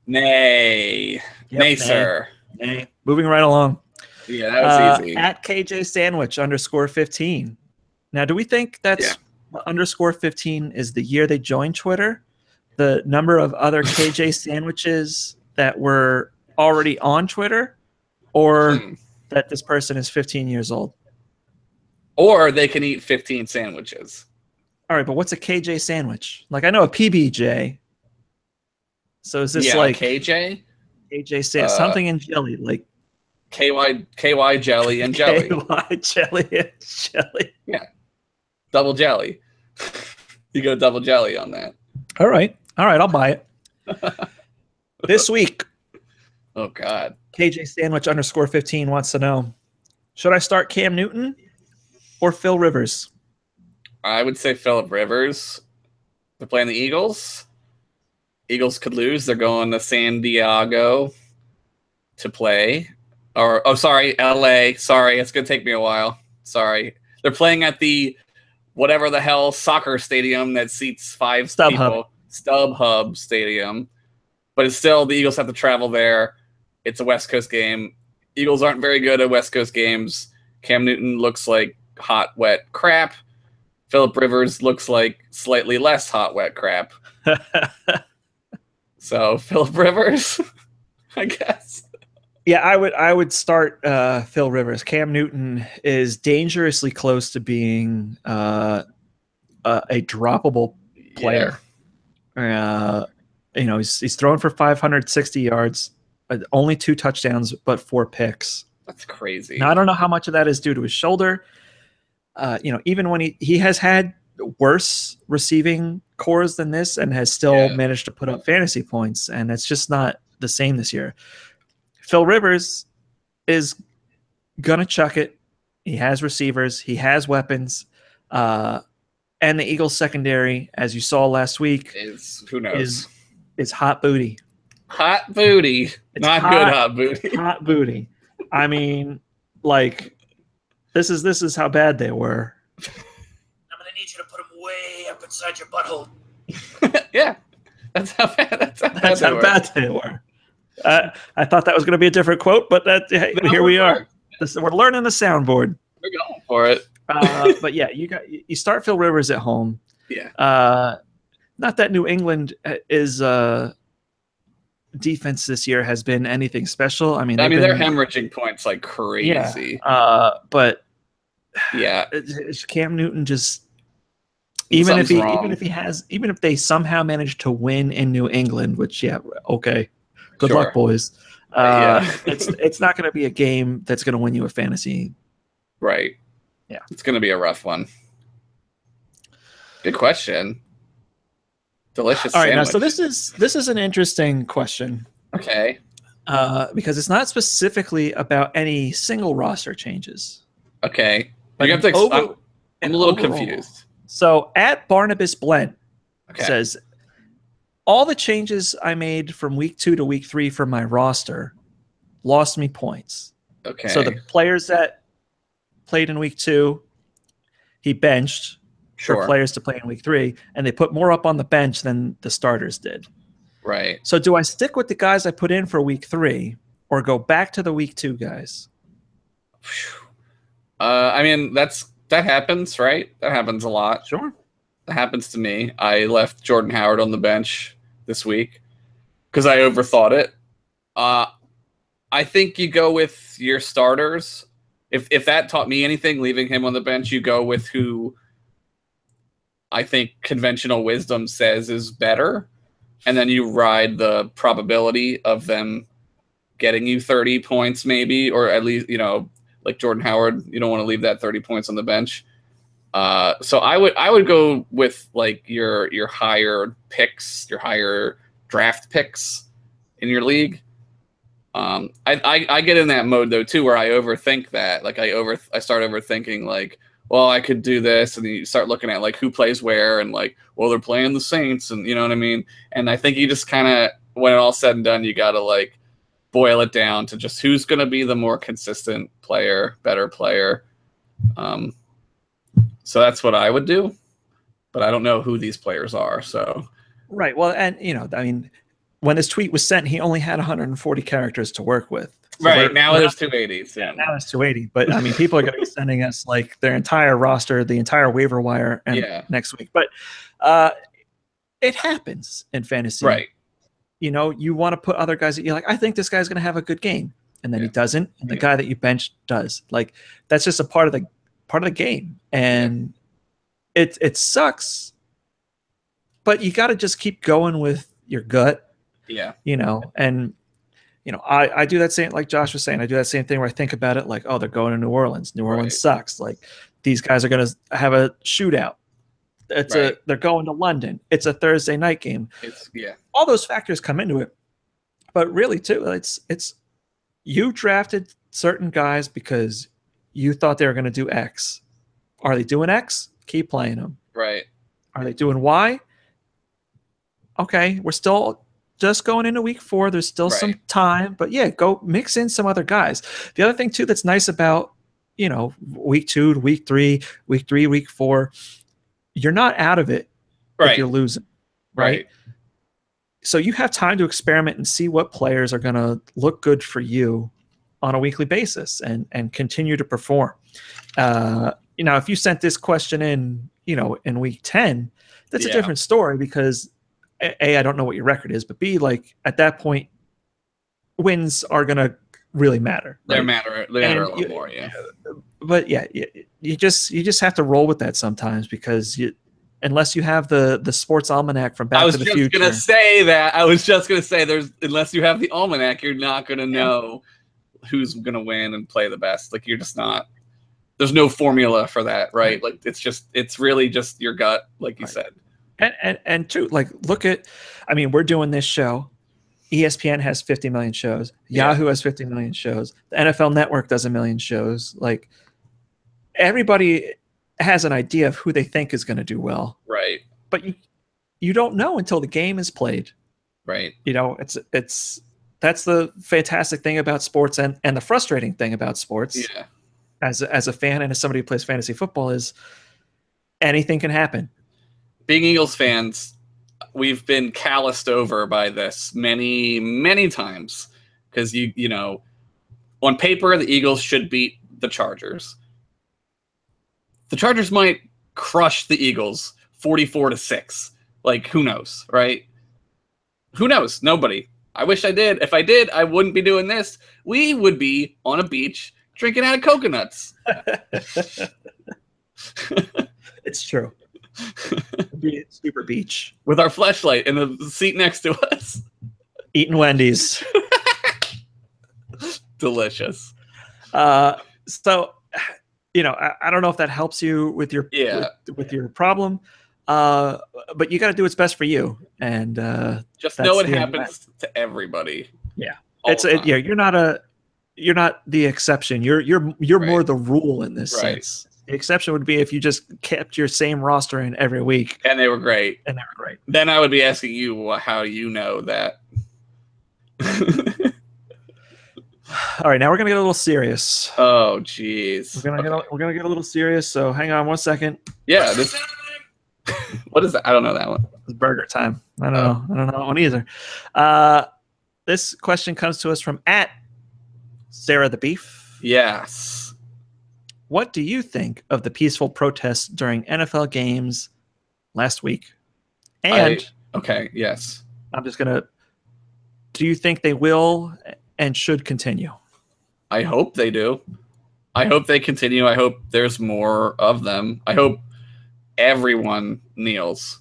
Nay. Nay, sir. Nay. Moving right along. Yeah, that was easy. @KJ_15. Now, do we think that's _15 is the year they joined Twitter? The number of other KJ sandwiches that were already on Twitter? Or that this person is 15 years old? Or they can eat 15 sandwiches. All right, but what's a KJ sandwich? Like, I know a PBJ. So is this like KJ? KJ sandwich, something in jelly, like KY jelly and jelly. KY jelly and jelly. Yeah. Double jelly. You go double jelly on that. All right, I'll buy it. This week. Oh, God. KJ Sandwich _15 wants to know, should I start Cam Newton or Phil Rivers? I would say Phillip Rivers. They're playing the Eagles. Eagles could lose. They're going to San Diego to play. LA. Sorry, it's going to take me a while. Sorry. They're playing at the whatever the hell soccer stadium that seats 5 people. StubHub Stadium. But it's still, the Eagles have to travel there. It's a West Coast game. Eagles aren't very good at West Coast games. Cam Newton looks like hot, wet crap. Phillip Rivers looks like slightly less hot, wet crap. So Phillip Rivers, I guess. Yeah, I would start Phil Rivers. Cam Newton is dangerously close to being a droppable player. He's thrown for 560 yards, only 2 touchdowns, but 4 picks. That's crazy. Now, I don't know how much of that is due to his shoulder. Even when he has had worse receiving cores than this and has still managed to put up fantasy points, and it's just not the same this year. Phil Rivers is going to chuck it. He has receivers. He has weapons. And the Eagles secondary, as you saw last week, who knows? Is hot booty. Hot booty. It's not good hot booty. Hot booty. I mean, like, this is how bad they were. I'm going to need you to put them way up inside your butthole. Yeah. That's how bad they were. I thought that was going to be a different quote, but here we are. We're learning the soundboard. We're going for it. But yeah, you start Phil Rivers at home. Yeah. Not that New England is defense this year has been anything special. I mean, they're hemorrhaging points like crazy. Yeah. But yeah, Cam Newton just even if they somehow manage to win in New England, which okay. Good luck, boys. It's not going to be a game that's going to win you a fantasy. Right. Yeah. It's going to be a rough one. Good question. Delicious. All right. Sandwich. Now, so this is an interesting question. Okay. Because it's not specifically about any single roster changes. Okay. You have to. I'm a little confused. So @BarnabasBlent says, all the changes I made from week 2 to week 3 for my roster lost me points. Okay. So the players that played in week 2, he benched for players to play in week 3, and they put more up on the bench than the starters did. Right. So do I stick with the guys I put in for week 3 or go back to the week 2 guys? I mean, that happens, right? That happens a lot. Sure. That happens to me. I left Jordan Howard on the bench this week because I overthought it. I think you go with your starters. If that taught me anything, leaving him on the bench, you go with who I think conventional wisdom says is better, and then you ride the probability of them getting you 30 points maybe, or at least, like Jordan Howard, you don't want to leave that 30 points on the bench. So I would go with like your higher picks, your higher draft picks in your league. I get in that mode though too, where I overthink that. Like I start overthinking like, well, I could do this, and then you start looking at like who plays where, and like, well, they're playing the Saints, and you know what I mean. And I think you just kind of, when it all said and done, you got to like boil it down to just who's going to be the more consistent player, better player. So that's what I would do, but I don't know who these players are. So right. Well, and I mean, when this tweet was sent, he only had 140 characters to work with. So right now it is 280. So. Yeah, now it's 280. But I mean, people are going to be sending us like their entire roster, the entire waiver wire, and next week. But it happens in fantasy, right? You want to put other guys that you're like, I think this guy's going to have a good game, and then he doesn't, and the guy that you bench does. Like that's just a part of the game, and it sucks. But you got to just keep going with your gut. Yeah. And I do that same, like Josh was saying, I do that same thing where I think about it like, oh, they're going to New Orleans. New Orleans sucks. Like these guys are going to have a shootout. They're going to London. It's a Thursday night game. All those factors come into it. But really too, it's you drafted certain guys because you thought they were going to do X. Are they doing X? Keep playing them. Right. Are they doing Y? Okay, we're still just going into week 4. There's still some time, but go mix in some other guys. The other thing too that's nice about week 2 to week 3, week 4, you're not out of it if you're losing, right? So you have time to experiment and see what players are going to look good for you on a weekly basis and continue to perform. If you sent this question in week 10, that's a different story because A, I don't know what your record is, but B, like at that point, wins are going to really matter. Right? They matter a little more, But you just have to roll with that sometimes because unless you have the sports almanac from Back to the Future. I was just gonna say unless you have the almanac, you're not gonna know who's gonna win and play the best. Like you're just not. There's no formula for that, right? Like it's really just your gut, like you said. And too, like we're doing this show. ESPN has 50 million shows. Yahoo has 50 million shows. The NFL Network does 1 million shows. Like everybody has an idea of who they think is going to do well. Right. But you don't know until the game is played. Right. That's the fantastic thing about sports and the frustrating thing about sports. Yeah. As a fan and as somebody who plays fantasy football is anything can happen. Being Eagles fans, we've been calloused over by this many, many times because on paper the Eagles should beat the Chargers. The Chargers might crush the Eagles 44-6. Like who knows, right? Who knows? Nobody. I wish I did. If I did, I wouldn't be doing this. We would be on a beach drinking out of coconuts. It's true. Super beach with our fleshlight in the seat next to us, eating Wendy's. Delicious. So, I don't know if that helps you with your with your problem, but you got to do what's best for you, and just know it happens to everybody. Yeah, you're not the exception. You're more the rule in this sense. The exception would be if you just kept your same roster in every week. And they were great. Then I would be asking you how you know that. All right, now we're gonna get a little serious. Oh, jeez. We're gonna get a little serious. So hang on 1 second. Yeah. What is that? I don't know that one. It's burger time. I don't know. I don't know that one either. This question comes to us from @Sarah the Beef. Yes. What do you think of the peaceful protests during NFL games last week? And okay, yes. I'm just gonna. Do you think they will and should continue? I hope they do. I hope they continue. I hope there's more of them. I hope everyone kneels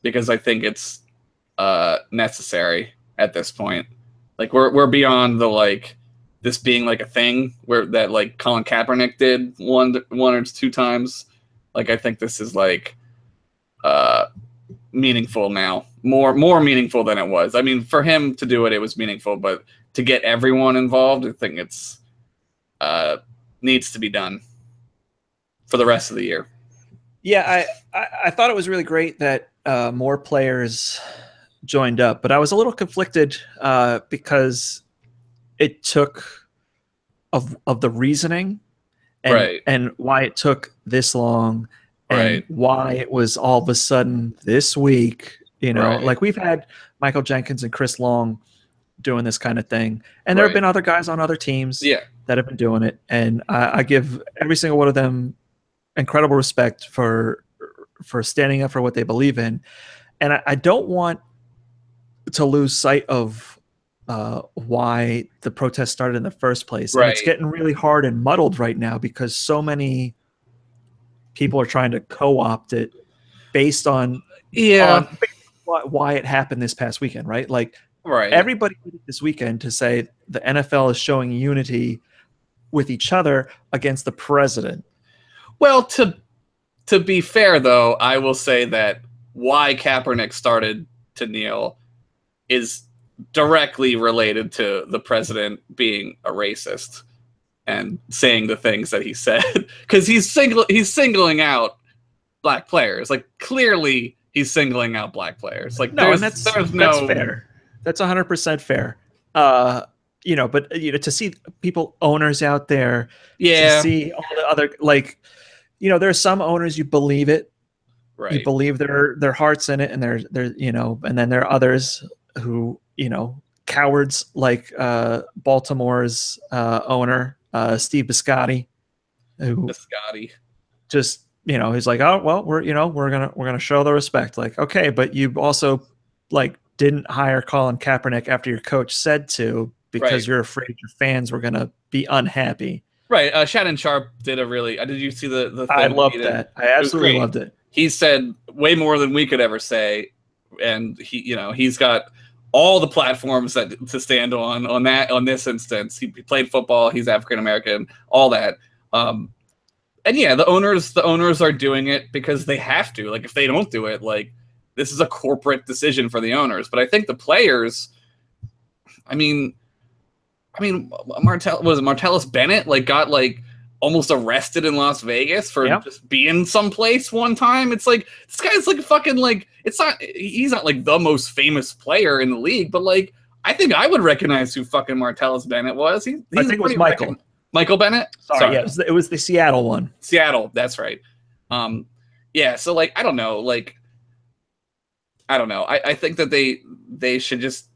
because I think it's necessary at this point. Like we're beyond the like this being like a thing where that like Colin Kaepernick did one or two times. Like I think this is like meaningful now. More meaningful than it was. I mean, for him to do it, it was meaningful, but to get everyone involved, I think it's needs to be done for the rest of the year. Yeah, I thought it was really great that more players joined up, but I was a little conflicted because it took of the reasoning and why it took this long and why it was all of a sudden this week. You know, like we've had Michael Jenkins and Chris Long doing this kind of thing, and there have been other guys on other teams that have been doing it, and I give every single one of them incredible respect for standing up for what they believe in, and I don't want to lose sight of why the protest started in the first place. And it's getting really hard and muddled right now because so many people are trying to co-opt it based on why it happened this past weekend, right? Like everybody did it this weekend to say the NFL is showing unity with each other against the president. Well, to be fair, though, I will say that why Kaepernick started to kneel is directly related to the president being a racist and saying the things that he said, because he's singling out black players. Like clearly, he's singling out black players. Like that's fair. That's 100% fair. You know, but you know, to see people, owners out there, to see all the other, like, you know, there are some owners you believe it, you believe their hearts in it, and they're you know, and then there are others who, you know, cowards like Baltimore's owner Steve Biscotti, who just, you know, he's like, oh well, we're gonna show the respect. Like, okay, but you also like didn't hire Colin Kaepernick after your coach said to, because you're afraid your fans were gonna be unhappy. Right. Shannon Sharp did a really. Did you see the thing? I loved that. I absolutely loved it. He said way more than we could ever say, and he's got all the platforms to stand on this instance. He played football. He's African American. All that. And yeah, the owners are doing it because they have to. Like if they don't do it, like this is a corporate decision for the owners. But I think the players. I mean, Martellus Bennett like got like almost arrested in Las Vegas for just being someplace one time. It's like this guy's like fucking like he's not like the most famous player in the league, but like I think I would recognize who fucking Martellus Bennett was. I think it was Michael Bennett. Sorry. Yeah, it was the Seattle one. Seattle, that's right. Yeah. So like I don't know. I think that they should just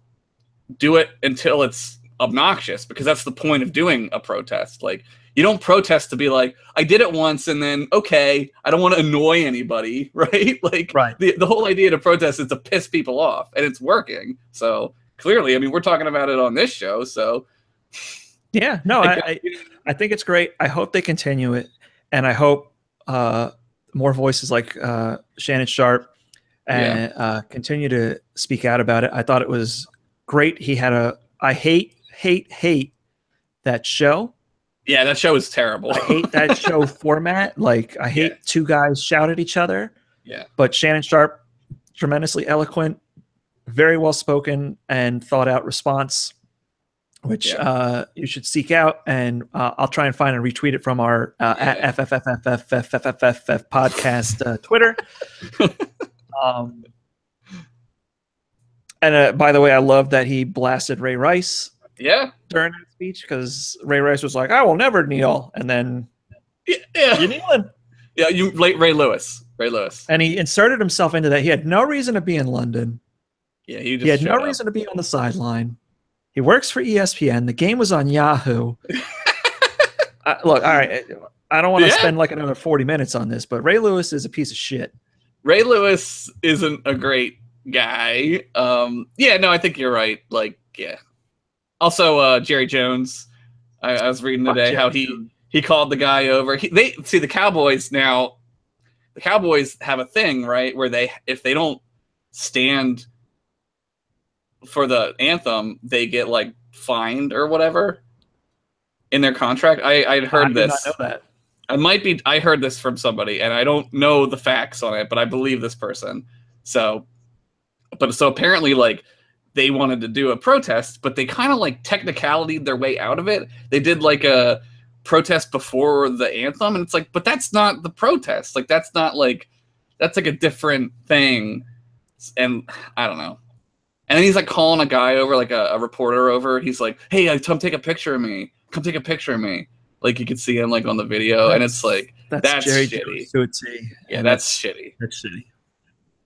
do it until it's obnoxious, because that's the point of doing a protest. Like you don't protest to be like, I did it once and then okay, I don't want to annoy anybody, right? Like the whole idea to protest is to piss people off, and it's working. So clearly, I mean, we're talking about it on this show, so yeah, no, I think it's great. I hope they continue it, and I hope more voices like Shannon Sharp and continue to speak out about it. I thought it was great. He had I hate that show. Yeah, that show is terrible. I hate that show format. Like I hate two guys shout at each other. Yeah. But Shannon Sharp, tremendously eloquent, very well spoken, and thought out response, which you should seek out. And I'll try and find and retweet it from our at FFFFFFFFF podcast Twitter. And by the way, I love that he blasted Ray Rice Yeah. during that speech because Ray Rice was like, "I will never kneel," and then Yeah. you kneeling. Yeah, you late Ray Lewis. Ray Lewis. And he inserted himself into that. He had no reason to be in London. Yeah, he He had just no reason to be on the sideline. He works for ESPN. The game was on Yahoo. Look, all right. I don't want to spend like another 40 minutes on this, but Ray Lewis is a piece of shit. Ray Lewis isn't a great guy. Yeah, no, I think you're right. Like, yeah. Also, Jerry Jones. I was reading today how he called the guy over. They see the Cowboys now. The Cowboys have a thing, right, where if they don't stand for the anthem, they get like fined or whatever in their contract. I'd heard this. I did not know that. I heard this from somebody, and I don't know the facts on it, but I believe this person. So apparently, like, they wanted to do a protest, but they kind of like technicality'd their way out of it. They did like a protest before the anthem, and it's like, but that's not the protest. Like, that's like a different thing. And I don't know. And then he's like calling a guy over, like a reporter over. He's like, "Hey, come take a picture of me. Come take a picture of me." Like, you could see him like on the video, and it's like, that's Jerry shitty. To a T. Yeah, that's shitty. That's shitty.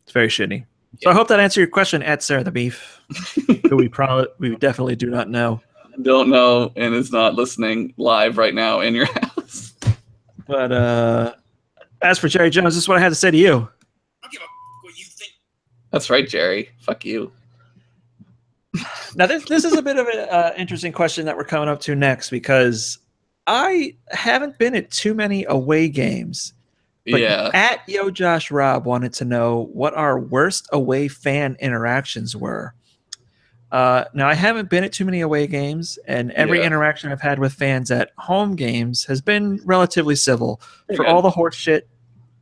It's very shitty. So I hope that answered your question at Sarah the Beef, who we definitely do not know. Don't know, and is not listening live right now in your house. But as for Jerry Jones, this is what I had to say to you. I don't give a what you think. That's right, Jerry. Fuck you. Now, this is a bit of an interesting question that we're coming up to next, because I haven't been at too many away games. But at Yo Josh Rob wanted to know what our worst away fan interactions were. Now, I haven't been at too many away games, and every interaction I've had with fans at home games has been relatively civil. For all the horse shit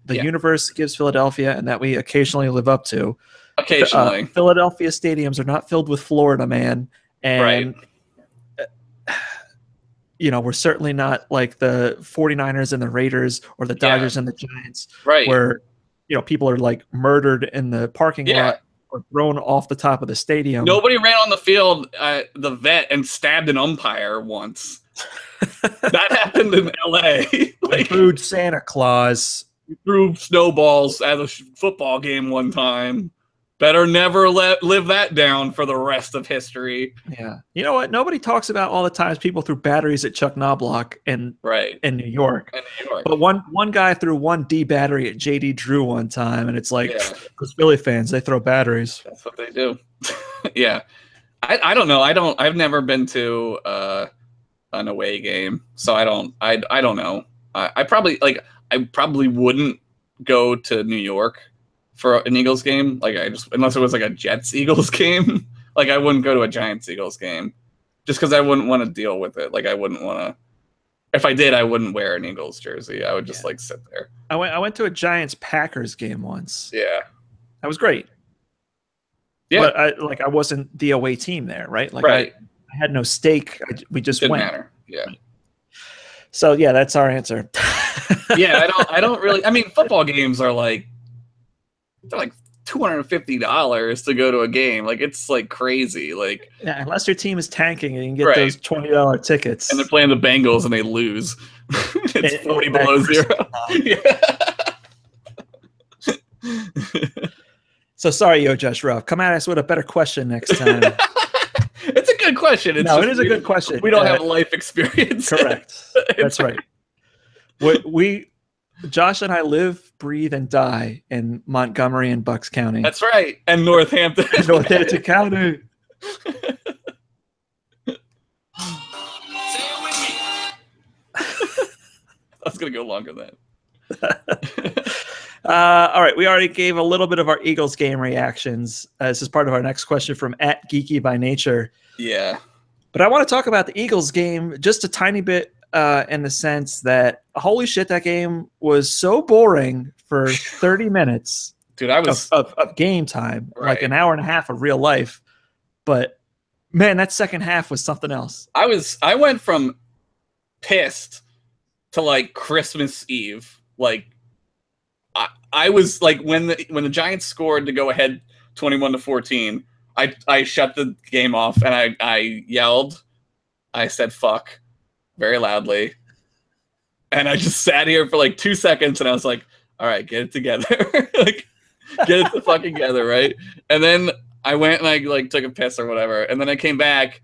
the universe gives Philadelphia and that we occasionally live up to. Occasionally. Philadelphia stadiums are not filled with Florida man. And, you know, we're certainly not like the 49ers and the Raiders or the Dodgers and the Giants, where, you know, people are like murdered in the parking lot or thrown off the top of the stadium. Nobody ran on the field, the vet, and stabbed an umpire once. That happened in LA. Like, booed Santa Claus. Threw snowballs at a football game one time. Better never live that down for the rest of history. Yeah. You know what? Nobody talks about all the times people threw batteries at Chuck Knobloch in New York. But one guy threw one D battery at JD Drew one time, and it's like, because Philly fans, they throw batteries. That's what they do. Yeah. I don't know. I've never been to an away game, so I don't know. I probably wouldn't go to New York for an Eagles game. Like, unless it was like a Jets Eagles game. Like, I wouldn't go to a Giants Eagles game just because I wouldn't want to deal with it. Like, I wouldn't want to. If I did, I wouldn't wear an Eagles jersey. I would just like sit there. I went to a Giants Packers game once. Yeah, that was great. Yeah, but I wasn't the away team there, right? Like, I had no stake. We just didn't went. Matter. Yeah. So yeah, that's our answer. Yeah, I don't really. I mean, football games are like, they're like $250 to go to a game. Like, it's like crazy. Like, yeah, unless your team is tanking and you can get those $20 tickets. And they're playing the Bengals and they lose. It's 40 below zero. So sorry, Yo Josh Ruff. Come at us with a better question next time. It's a good question. It is a good question. We don't have life experience. Correct. That's right. Josh and I live, breathe, and die in Montgomery and Bucks County. That's right. And Northampton. Northampton County. Say it with me. I was going to go longer than that. All right. We already gave a little bit of our Eagles game reactions. This is part of our next question from @GeekyByNature. Yeah. But I want to talk about the Eagles game just a tiny bit. In the sense that, holy shit, that game was so boring for 30 minutes. Dude, I was of game time, like an hour and a half of real life. But man, that second half was something else. I went from pissed to like Christmas Eve. Like, I was like, when the Giants scored to go ahead 21-14, I shut the game off and I yelled I said fuck very loudly. And I just sat here for like 2 seconds and I was like, all right, get it together. Like, get it the fuck together, right? And then I went and I like took a piss or whatever. And then I came back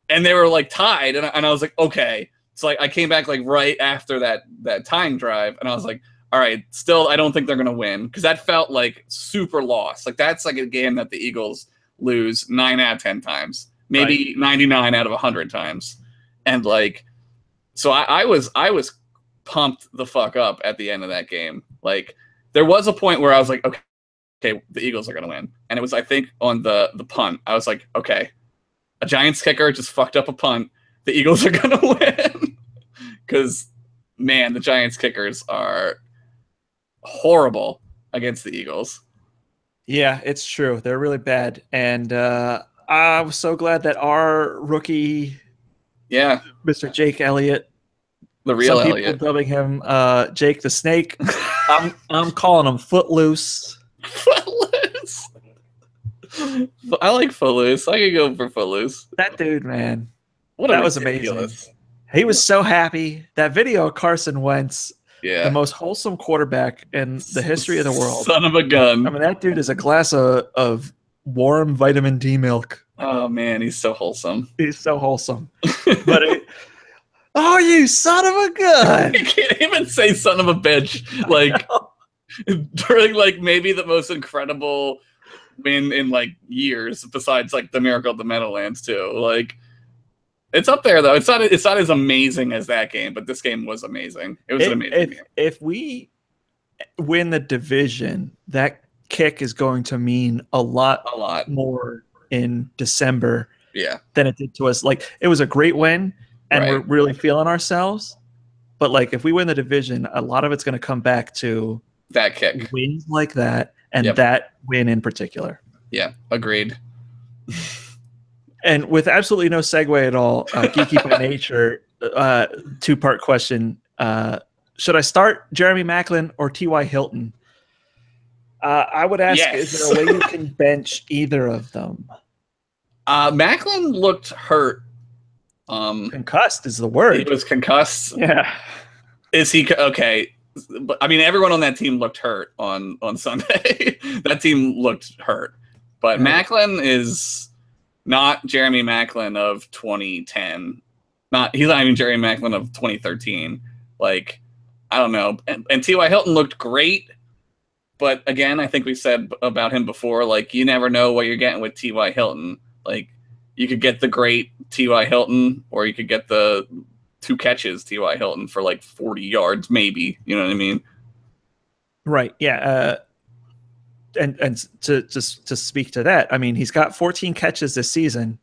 and they were like tied. And I was like, okay. So like I came back like right after that time drive. And I was like, all right, still, I don't think they're going to win. Because that felt like super loss. Like that's like a game that the Eagles lose 9 out of 10 times. Maybe 99 out of 100 times. And like, so I was pumped the fuck up at the end of that game. Like there was a point where I was like, okay, the Eagles are going to win. And it was, I think, on the punt. I was like, okay, a Giants kicker just fucked up a punt. The Eagles are going to win. Because, man, the Giants kickers are horrible against the Eagles. Yeah, it's true. They're really bad. And I was so glad that our rookie, Mr. Jake Elliott, the real some Elliott, people dubbing him Jake the Snake. I'm calling him Footloose. Footloose. I like Footloose. I could go for Footloose. That dude, man. That was amazing. He was so happy. That video of Carson Wentz, the most wholesome quarterback in the history of the world. Son of a gun. I mean, that dude is a glass of warm vitamin D milk. Oh, man, he's so wholesome. He's so wholesome. But oh, you son of a gun. You can't even say son of a bitch. Like, during, like, maybe the most incredible win in, like, years, besides, like, the Miracle of the Meadowlands, too. Like, it's up there, though. It's not as amazing as that game, but this game was amazing. It was an amazing game. If we win the division, that kick is going to mean a lot more in December than it did to us. Like, it was a great win, and we're really feeling ourselves. But, like, if we win the division, a lot of it's going to come back to that kick. Wins like that, and that win in particular. Yeah, agreed. And with absolutely no segue at all, geeky by nature, two-part question. Should I start Jeremy Maclin or T.Y. Hilton? I would ask, is there a way you can bench either of them? Maclin looked hurt. Concussed is the word. He was concussed? Yeah. Is he okay? But I mean, everyone on that team looked hurt on Sunday. That team looked hurt. But Maclin is not Jeremy Maclin of 2010. He's not even Jeremy Maclin of 2013. Like, I don't know. And T.Y. Hilton looked great. But again, I think we said about him before, like, you never know what you're getting with T.Y. Hilton. Like, you could get the great T.Y. Hilton, or you could get the 2 catches T.Y. Hilton for like 40 yards, maybe. You know what I mean? Right. Yeah. And to speak to that, I mean, he's got 14 catches this season.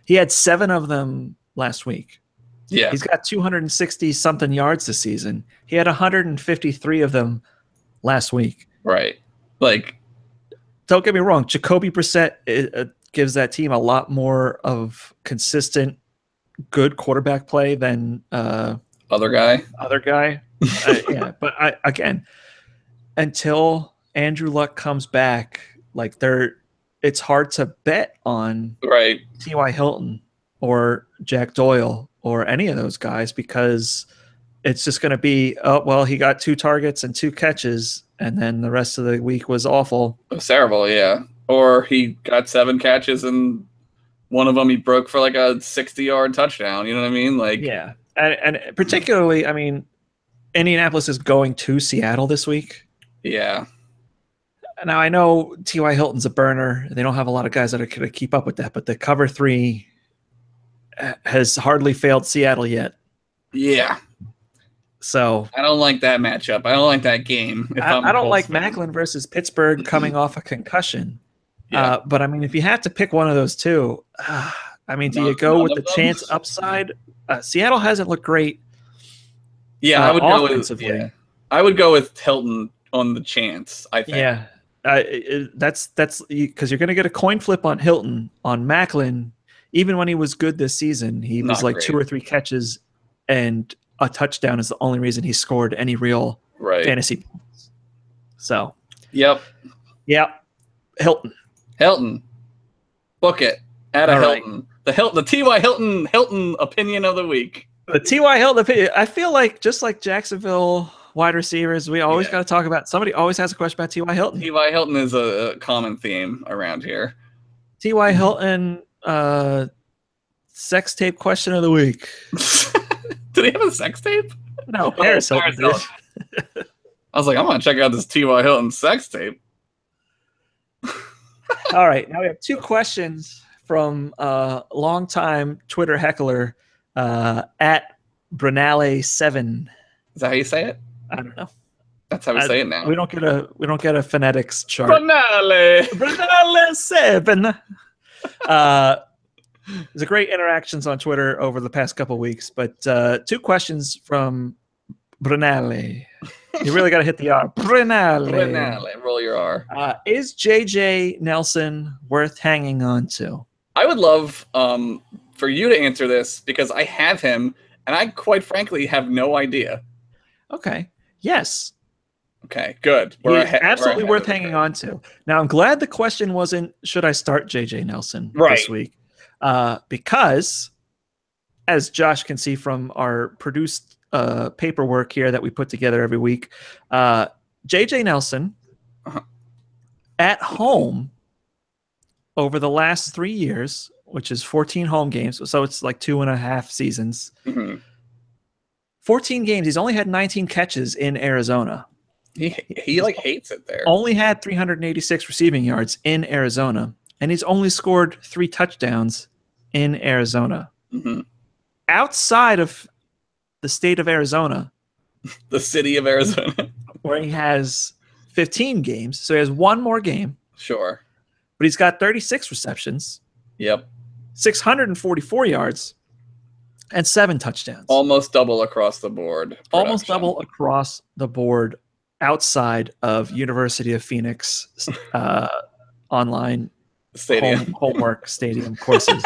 He had 7 of them last week. Yeah. He's got 260 something yards this season. He had 153 of them last week. Right. Like, don't get me wrong, Jacoby Brissett gives that team a lot more of consistent, good quarterback play than other guy. Yeah, but again, until Andrew Luck comes back, like, it's hard to bet on T.Y. Hilton or Jack Doyle or any of those guys, because it's just going to be, oh, well, he got 2 targets and 2 catches, and then the rest of the week was awful. It was terrible, yeah. Or he got 7 catches and one of them he broke for like a 60-yard touchdown. You know what I mean? Like, yeah. And particularly, I mean, Indianapolis is going to Seattle this week. Yeah. Now, I know T.Y. Hilton's a burner. They don't have a lot of guys that are going to keep up with that, but the cover 3 has hardly failed Seattle yet. Yeah. So I don't like that matchup. I don't like that game. I don't like Maclin versus Pittsburgh coming off a concussion. Yeah. But, I mean, if you have to pick one of those two, I mean, do you go with the chance upside? Seattle hasn't looked great. Yeah, I would go with I would go with Hilton on the chance, I think. Yeah. That's because you're going to get a coin flip on Hilton. On Maclin, even when he was good this season, he was like 2 or 3 catches and a touchdown is the only reason he scored any real fantasy points. So, yep. Hilton. Book it. Add a Hilton. The T.Y. Hilton opinion of the week. The T.Y. Hilton opinion. I feel like just like Jacksonville wide receivers, we always got to talk about. Somebody always has a question about T.Y. Hilton. T.Y. Hilton is a common theme around here. T.Y. Hilton, sex tape question of the week. Did he have a sex tape? No, Paris Hilton did. I was like, I'm gonna check out this T.Y. Hilton sex tape. All right, now we have 2 questions from longtime Twitter heckler at Brunale7. Is that how you say it? I don't know. That's how we say it now. We don't get a phonetics chart. Brunale7. There's a great interactions on Twitter over the past couple of weeks, but 2 questions from Brunale. You really got to hit the R. Brunale. Roll your R. Is JJ Nelson worth hanging on to? I would love for you to answer this because I have him, and I quite frankly have no idea. Okay. Yes. Okay, good. Absolutely worth hanging on to. Now, I'm glad the question wasn't, should I start JJ Nelson this week? Because, as Josh can see from our produced paperwork here that we put together every week, JJ Nelson at home over the last 3 years, which is 14 home games, so it's like 2.5 seasons. 14 games. He's only had 19 catches in Arizona. He like hates it there. Only had 386 receiving yards in Arizona, and he's only scored 3 touchdowns in Arizona. Outside of the state of Arizona, the city of Arizona, where he has 15 games, so he has 1 more game. Sure, but he's got 36 receptions. Yep, 644 yards. And 7 touchdowns. Almost double across the board. Almost double across the board outside of University of Phoenix online stadium homework stadium courses.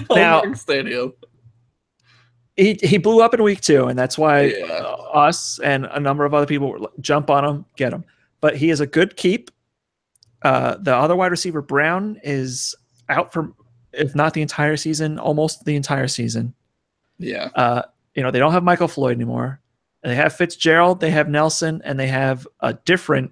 Homework stadium. He blew up in week 2, and that's why us and a number of other people were jump on him, get him. But he is a good keep. The other wide receiver, Brown, is out for, if not the entire season, almost the entire season. Yeah. They don't have Michael Floyd anymore. They have Fitzgerald, they have Nelson, and they have a different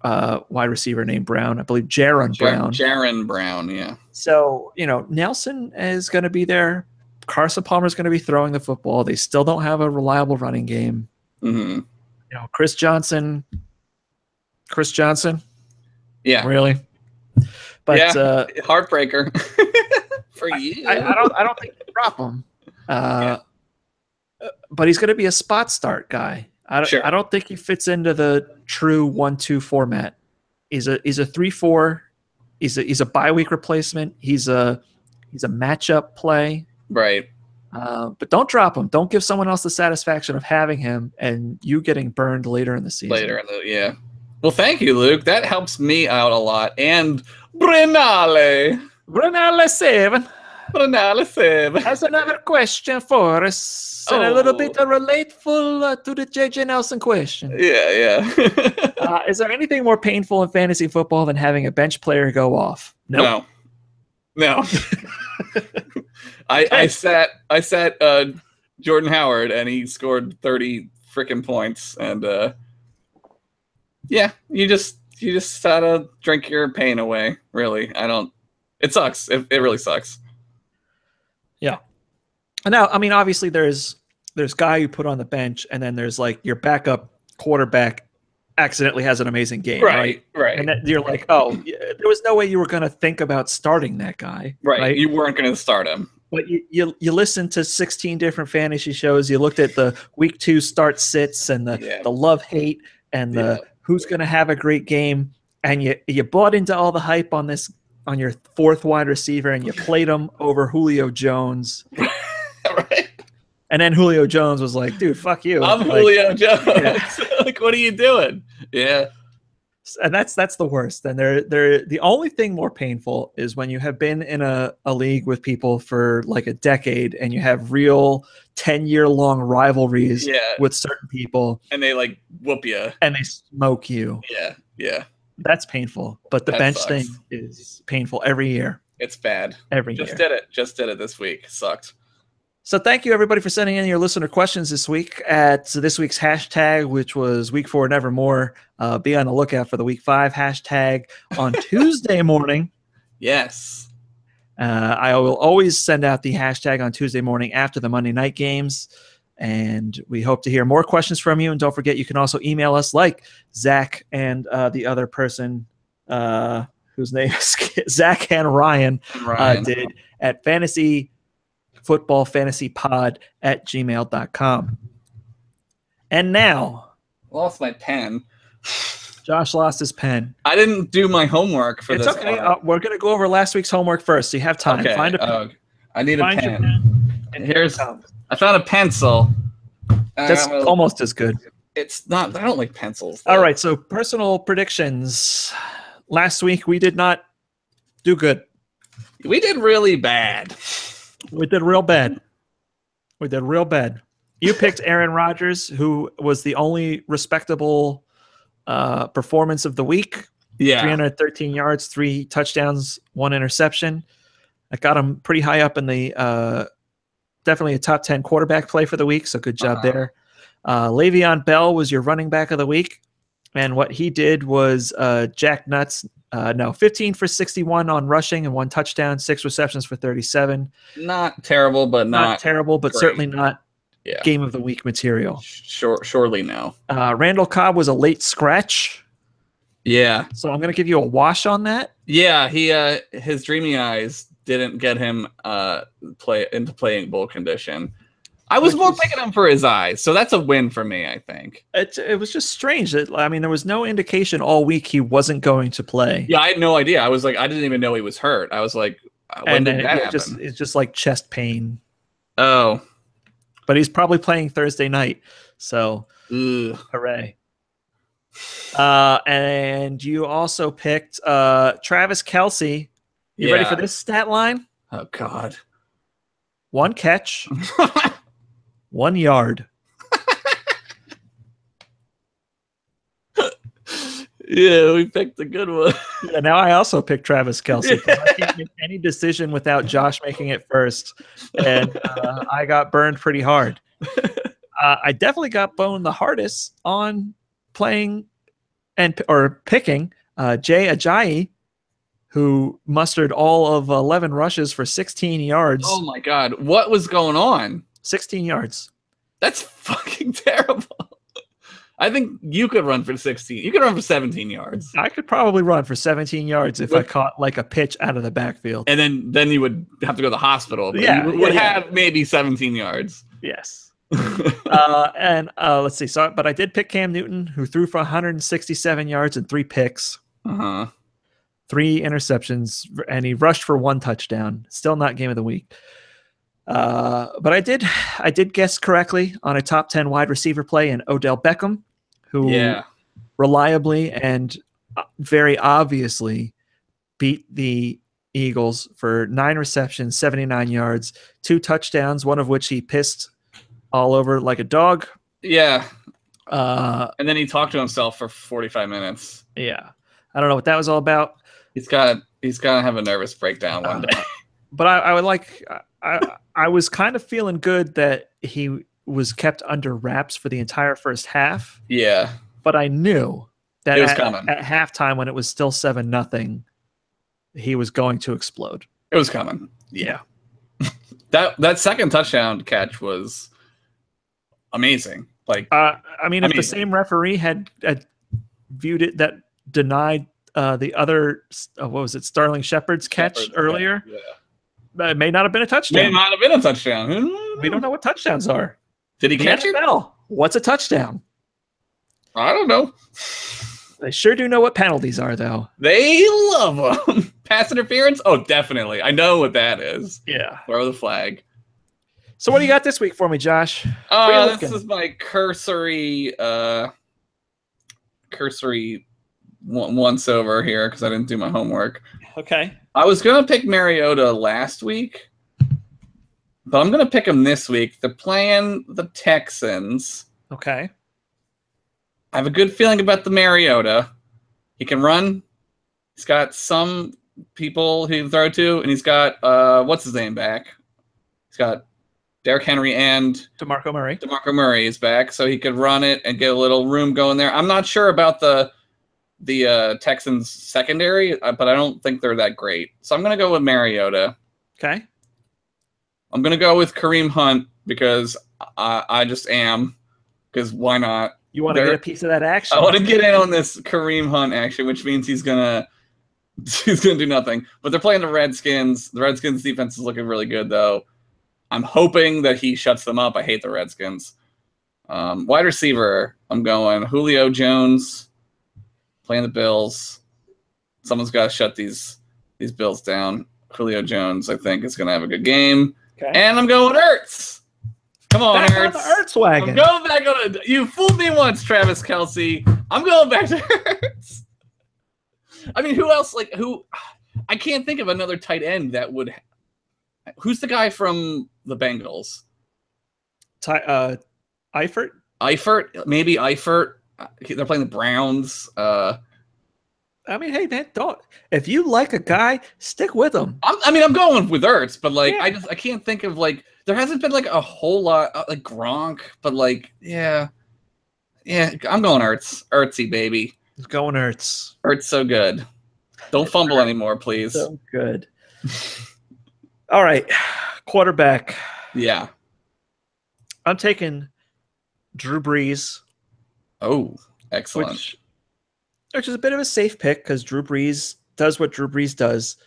wide receiver named Brown. I believe Jaron Brown. Jaron Brown, yeah. So, Nelson is going to be there. Carson Palmer is going to be throwing the football. They still don't have a reliable running game. Chris Johnson. Yeah. Really? But heartbreaker for you. I don't think they drop him. But he's going to be a spot start guy. I don't think he fits into the true 1-2 format. He's a 3-4. He's a bye week replacement. He's a matchup play. Right. But don't drop him. Don't give someone else the satisfaction of having him and you getting burned later in the season. Well, thank you, Luke. That helps me out a lot. And Brunale 7 has another question for us, and a little bit relateful to the JJ Nelson question. Yeah. Is there anything more painful in fantasy football than having a bench player go off? No. I sat Jordan Howard, and he scored 30 freaking points, and you just gotta drink your pain away. Really, it sucks. It really sucks. Yeah. Now, I mean, obviously there's guy you put on the bench, and then there's like your backup quarterback accidentally has an amazing game, right? And then you're like, oh, there was no way you were going to think about starting that guy, right? You weren't going to start him. But you listened to 16 different fantasy shows. You looked at the week 2 start sits and the love-hate and the who's going to have a great game, and you bought into all the hype on your 4th wide receiver, and you played him over Julio Jones. Right. And then Julio Jones was like, dude, fuck you. I'm Julio Jones. Like, what are you doing? Yeah. And that's the worst. And they're the only thing more painful is when you have been in a league with people for like a decade, and you have real 10-year-long rivalries with certain people. And they like whoop you. And they smoke you. Yeah. That's painful. But the bench thing is painful every year. It's bad. every Just year. did it. Just did it this week. Sucked. So thank you, everybody, for sending in your listener questions this week at this week's hashtag, which was Week 4 Nevermore. Be on the lookout for the Week 5 hashtag on Tuesday morning. Yes. I will always send out the hashtag on Tuesday morning after the Monday night games. And we hope to hear more questions from you. And don't forget, you can also email us like Zach and the other person whose name is Zach and Ryan, did at fantasyfootballfantasypod@gmail.com. And now, Lost my pen. Josh lost his pen. I didn't do my homework for It's this. okay. We're going to go over last week's homework first, so you have time. Okay. Find a pen. I need a Find your pen. pen. And Here's. here it comes. I found a pencil. That's almost as good. It's not. I don't like pencils. All right. So personal predictions. Last week we did not do good. We did really bad. We did real bad. You picked Aaron Rodgers, who was the only respectable performance of the week. Yeah. 313 yards, 3 touchdowns, 1 interception. I got him pretty high up in the definitely a top 10 quarterback play for the week. So good job there. Le'Veon Bell was your running back of the week. And what he did was jack nuts. 15 for 61 on rushing and 1 touchdown, 6 receptions for 37. Not terrible, but not terrible, but great. Certainly not game of the week material. Surely no. Randall Cobb was a late scratch. Yeah. So I'm going to give you a wash on that. Yeah, he his dreamy eyes didn't get him into playing bowl condition. I was more picking him for his eyes, so that's a win for me, I think. It was just strange. There was no indication all week he wasn't going to play. Yeah, I had no idea. I was like, I didn't even know he was hurt. I was like, when did that happen? It's just like chest pain. Oh. But he's probably playing Thursday night, so hooray. And you also picked Travis Kelce. You ready for this stat line? Oh, God. 1 catch, 1 yard. Yeah, we picked a good one. Yeah, now I also picked Travis Kelce. I can't make any decision without Josh making it first. And I got burned pretty hard. I definitely got boned the hardest on playing or picking Jay Ajayi, who mustered all of 11 rushes for 16 yards. Oh, my God. What was going on? 16 yards. That's fucking terrible. I think you could run for 16. You could run for 17 yards. I could probably run for 17 yards if I caught like a pitch out of the backfield. And then you would have to go to the hospital. But you would have maybe 17 yards. Yes. Let's see. But I did pick Cam Newton, who threw for 167 yards and 3 picks. 3 interceptions, and he rushed for 1 touchdown. Still not game of the week. But I did guess correctly on a top 10 wide receiver play in Odell Beckham, who reliably and very obviously beat the Eagles for 9 receptions, 79 yards, 2 touchdowns, one of which he pissed all over like a dog. Yeah. And then he talked to himself for 45 minutes. Yeah. I don't know what that was all about. He's got to have a nervous breakdown one day. But I was kind of feeling good that he was kept under wraps for the entire first half. Yeah. But I knew that it was coming. At halftime, when it was still 7-0, he was going to explode. It was coming. Yeah. That second touchdown catch was amazing. Like, if the same referee had viewed it, that denied the other, what was it, Sterling Shepard's catch earlier, it may not have been a touchdown. May not have been a touchdown. We don't know what touchdowns are. Did he catch it? What's a touchdown? I don't know. They sure do know what penalties are, though. They love them. Pass interference? Oh, definitely. I know what that is. Yeah. Throw the flag. So what do you got this week for me, Josh? This is my cursory once over here because I didn't do my homework. Okay. I was going to pick Mariota last week, but I'm going to pick him this week. They're playing the Texans. Okay. I have a good feeling about the Mariota. He can run. He's got some people he can throw to, and he's got what's his name back? He's got Derrick Henry and DeMarco Murray. DeMarco Murray is back, so he could run it and get a little room going there. I'm not sure about the Texans secondary, but I don't think they're that great. So I'm going to go with Mariota. Okay. I'm going to go with Kareem Hunt because I just am. Because why not? You want to get a piece of that action? I want to get in on this Kareem Hunt action, which means he's gonna do nothing. But they're playing the Redskins. The Redskins defense is looking really good, though. I'm hoping that he shuts them up. I hate the Redskins. Wide receiver, I'm going Julio Jones, playing the Bills. Someone's got to shut these Bills down. Julio Jones, I think, is going to have a good game. Okay. And I'm going Ertz. Come on, back Ertz. on the Ertz wagon. I'm going back on it. You fooled me once, Travis Kelce. I'm going back to Ertz. I mean, who else? I can't think of another tight end that would. Who's the guy from the Bengals? Eifert? Eifert? Maybe Eifert. They're playing the Browns. I mean, hey man, don't. If you like a guy, stick with him. I'm going with Ertz, but I can't think of there hasn't been a whole lot like Gronk, but yeah, I'm going Ertz, Ertzy baby. He's going Ertz. Ertz so good. Don't fumble anymore, please. So good. All right, quarterback. Yeah, I'm taking Drew Brees. Oh, excellent. Which is a bit of a safe pick because Drew Brees does what Drew Brees does.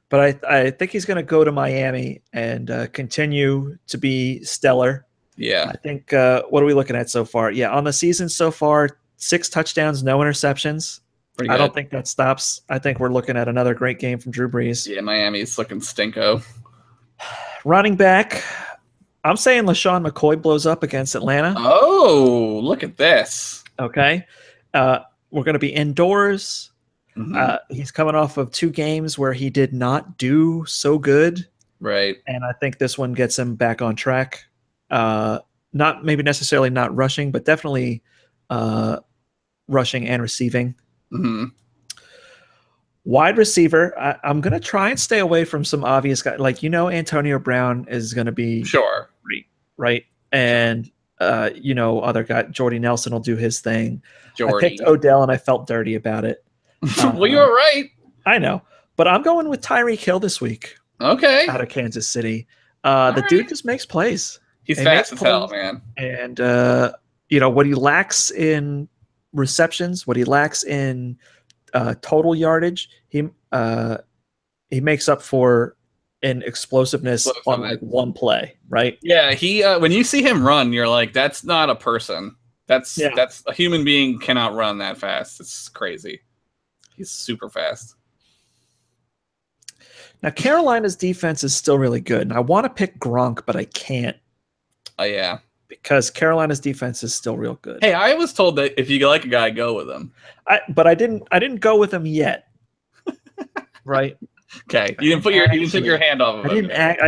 But I think he's going to go to Miami and continue to be stellar. Yeah. I think, what are we looking at so far? Yeah, on the season so far, 6 touchdowns, no interceptions. I don't think that stops. I think we're looking at another great game from Drew Brees. Yeah, Miami's looking stinko. Running back, I'm saying LaShawn McCoy blows up against Atlanta. Oh, look at this. Okay. We're going to be indoors. Mm-hmm. He's coming off of 2 games where he did not do so good. Right. And I think this one gets him back on track. Not maybe necessarily not rushing, but definitely rushing and receiving. Mm-hmm. Wide receiver, I'm going to try and stay away from some obvious guys. Antonio Brown is going to be sure. Right. And other guy, Jordy Nelson will do his thing. Jordy. I picked Odell and I felt dirty about it. Well, you were right. I know, but I'm going with Tyreek Hill this week. Okay. Out of Kansas City. Dude just makes plays. He's fast as hell, man. And, what he lacks in receptions, what he lacks in total yardage, he makes up for in explosiveness on one play, right? Yeah, he when you see him run, you're like, that's not a person. That's a human being cannot run that fast. It's crazy. He's super fast. Now Carolina's defense is still really good, and I want to pick Gronk, but I can't. Oh yeah, because Carolina's defense is still real good. Hey, I was told that if you like a guy, go with him. But I didn't go with him yet. Right. Okay, you didn't take your hand off of him. I didn't act.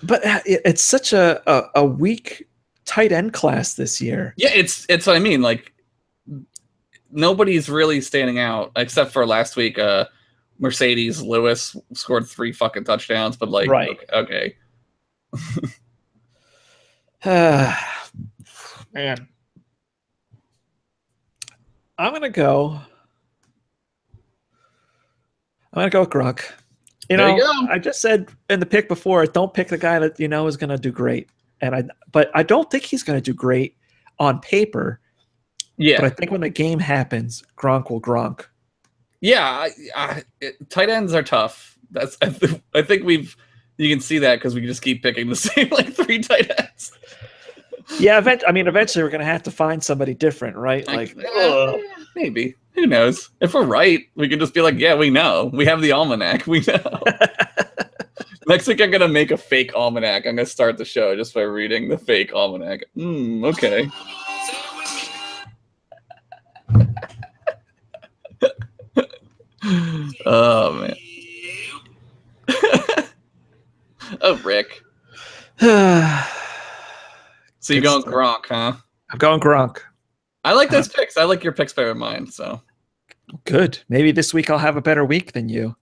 But it's such a weak tight end class this year. Yeah, it's what I mean. Nobody's really standing out except for last week. Mercedes Lewis scored 3 fucking touchdowns, but right. Okay. Man. I'm gonna go with Gronk. There you go. I just said in the pick before, don't pick the guy that is gonna do great. But I don't think he's gonna do great on paper. Yeah. But I think when the game happens, Gronk will Gronk. Yeah, tight ends are tough. I think you can see that because we just keep picking the same 3 tight ends. Yeah, eventually we're gonna have to find somebody different, right? Maybe. Who knows? If we're right, we can just be like, yeah, we know. We have the almanac. We know. Next week, I'm gonna make a fake almanac. I'm gonna start the show just by reading the fake almanac. Okay. Oh man. Oh, Rick. So you're going Gronk, huh? I'm going Gronk. I like those picks. I like your picks better than mine. So good. Maybe this week I'll have a better week than you.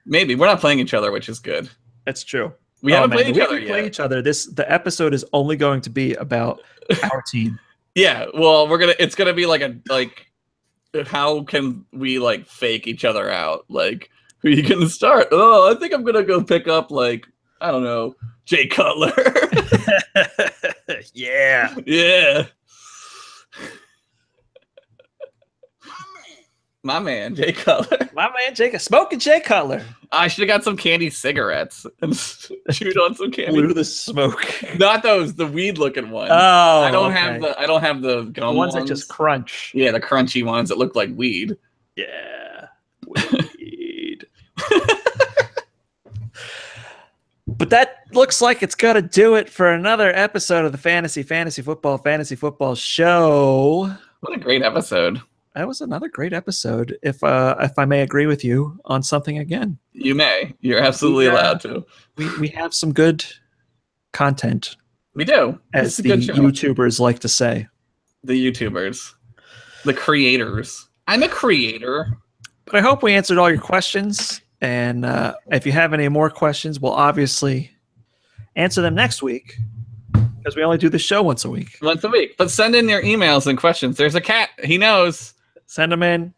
Maybe we're not playing each other, which is good. That's true. We haven't played each other yet. Play each other. The episode is only going to be about our team. Yeah. Well, it's gonna be like how can we like fake each other out? Like, who are you gonna start? Oh, I think I'm gonna go pick up like, I don't know, Jay Cutler. Yeah. Yeah. My man, Jay Cutler. My man, Jake, smoking Jay Cutler. I should have got some candy cigarettes and chewed on some candy. Blew the smoke. Not those, the weed-looking ones. Oh, I don't have the gum ones that just crunch. Yeah, the crunchy ones that look like weed. Yeah, weed. But that looks like it's got to do it for another episode of the Fantasy Football Show. What a great episode. That was another great episode. If I may agree with you on something again. You may. You're absolutely allowed to. We have some good content. We do. As the YouTubers like to say. The YouTubers. The creators. I'm a creator. But I hope we answered all your questions. And if you have any more questions, we'll obviously answer them next week. Because we only do the show once a week. Once a week. But send in your emails and questions. There's a cat. He knows. Send them in.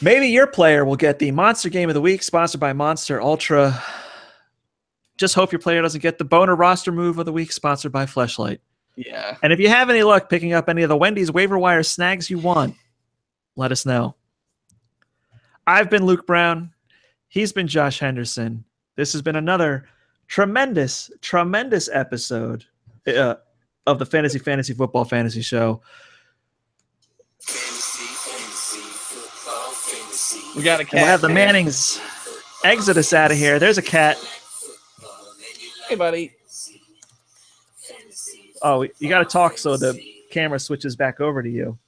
Maybe your player will get the Monster Game of the Week, sponsored by Monster Ultra. Just hope your player doesn't get the Boner Roster Move of the Week, sponsored by Fleshlight. Yeah. And if you have any luck picking up any of the Wendy's waiver wire snags you want, let us know. I've been Luke Brown. He's been Josh Henderson. This has been another tremendous episode of the Fantasy Football Fantasy Show. We got a cat. We'll have the Mannings exit us out of here. There's a cat. Hey, buddy. Oh, you got to talk so the camera switches back over to you.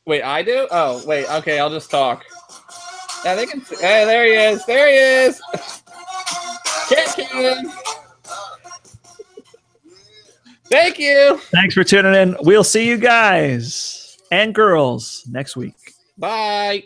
Wait, I do? Oh, wait. Okay, I'll just talk. Yeah, they can. Hey, there he is. There he is. Cat. Thank you. Thanks for tuning in. We'll see you guys and girls next week. Bye.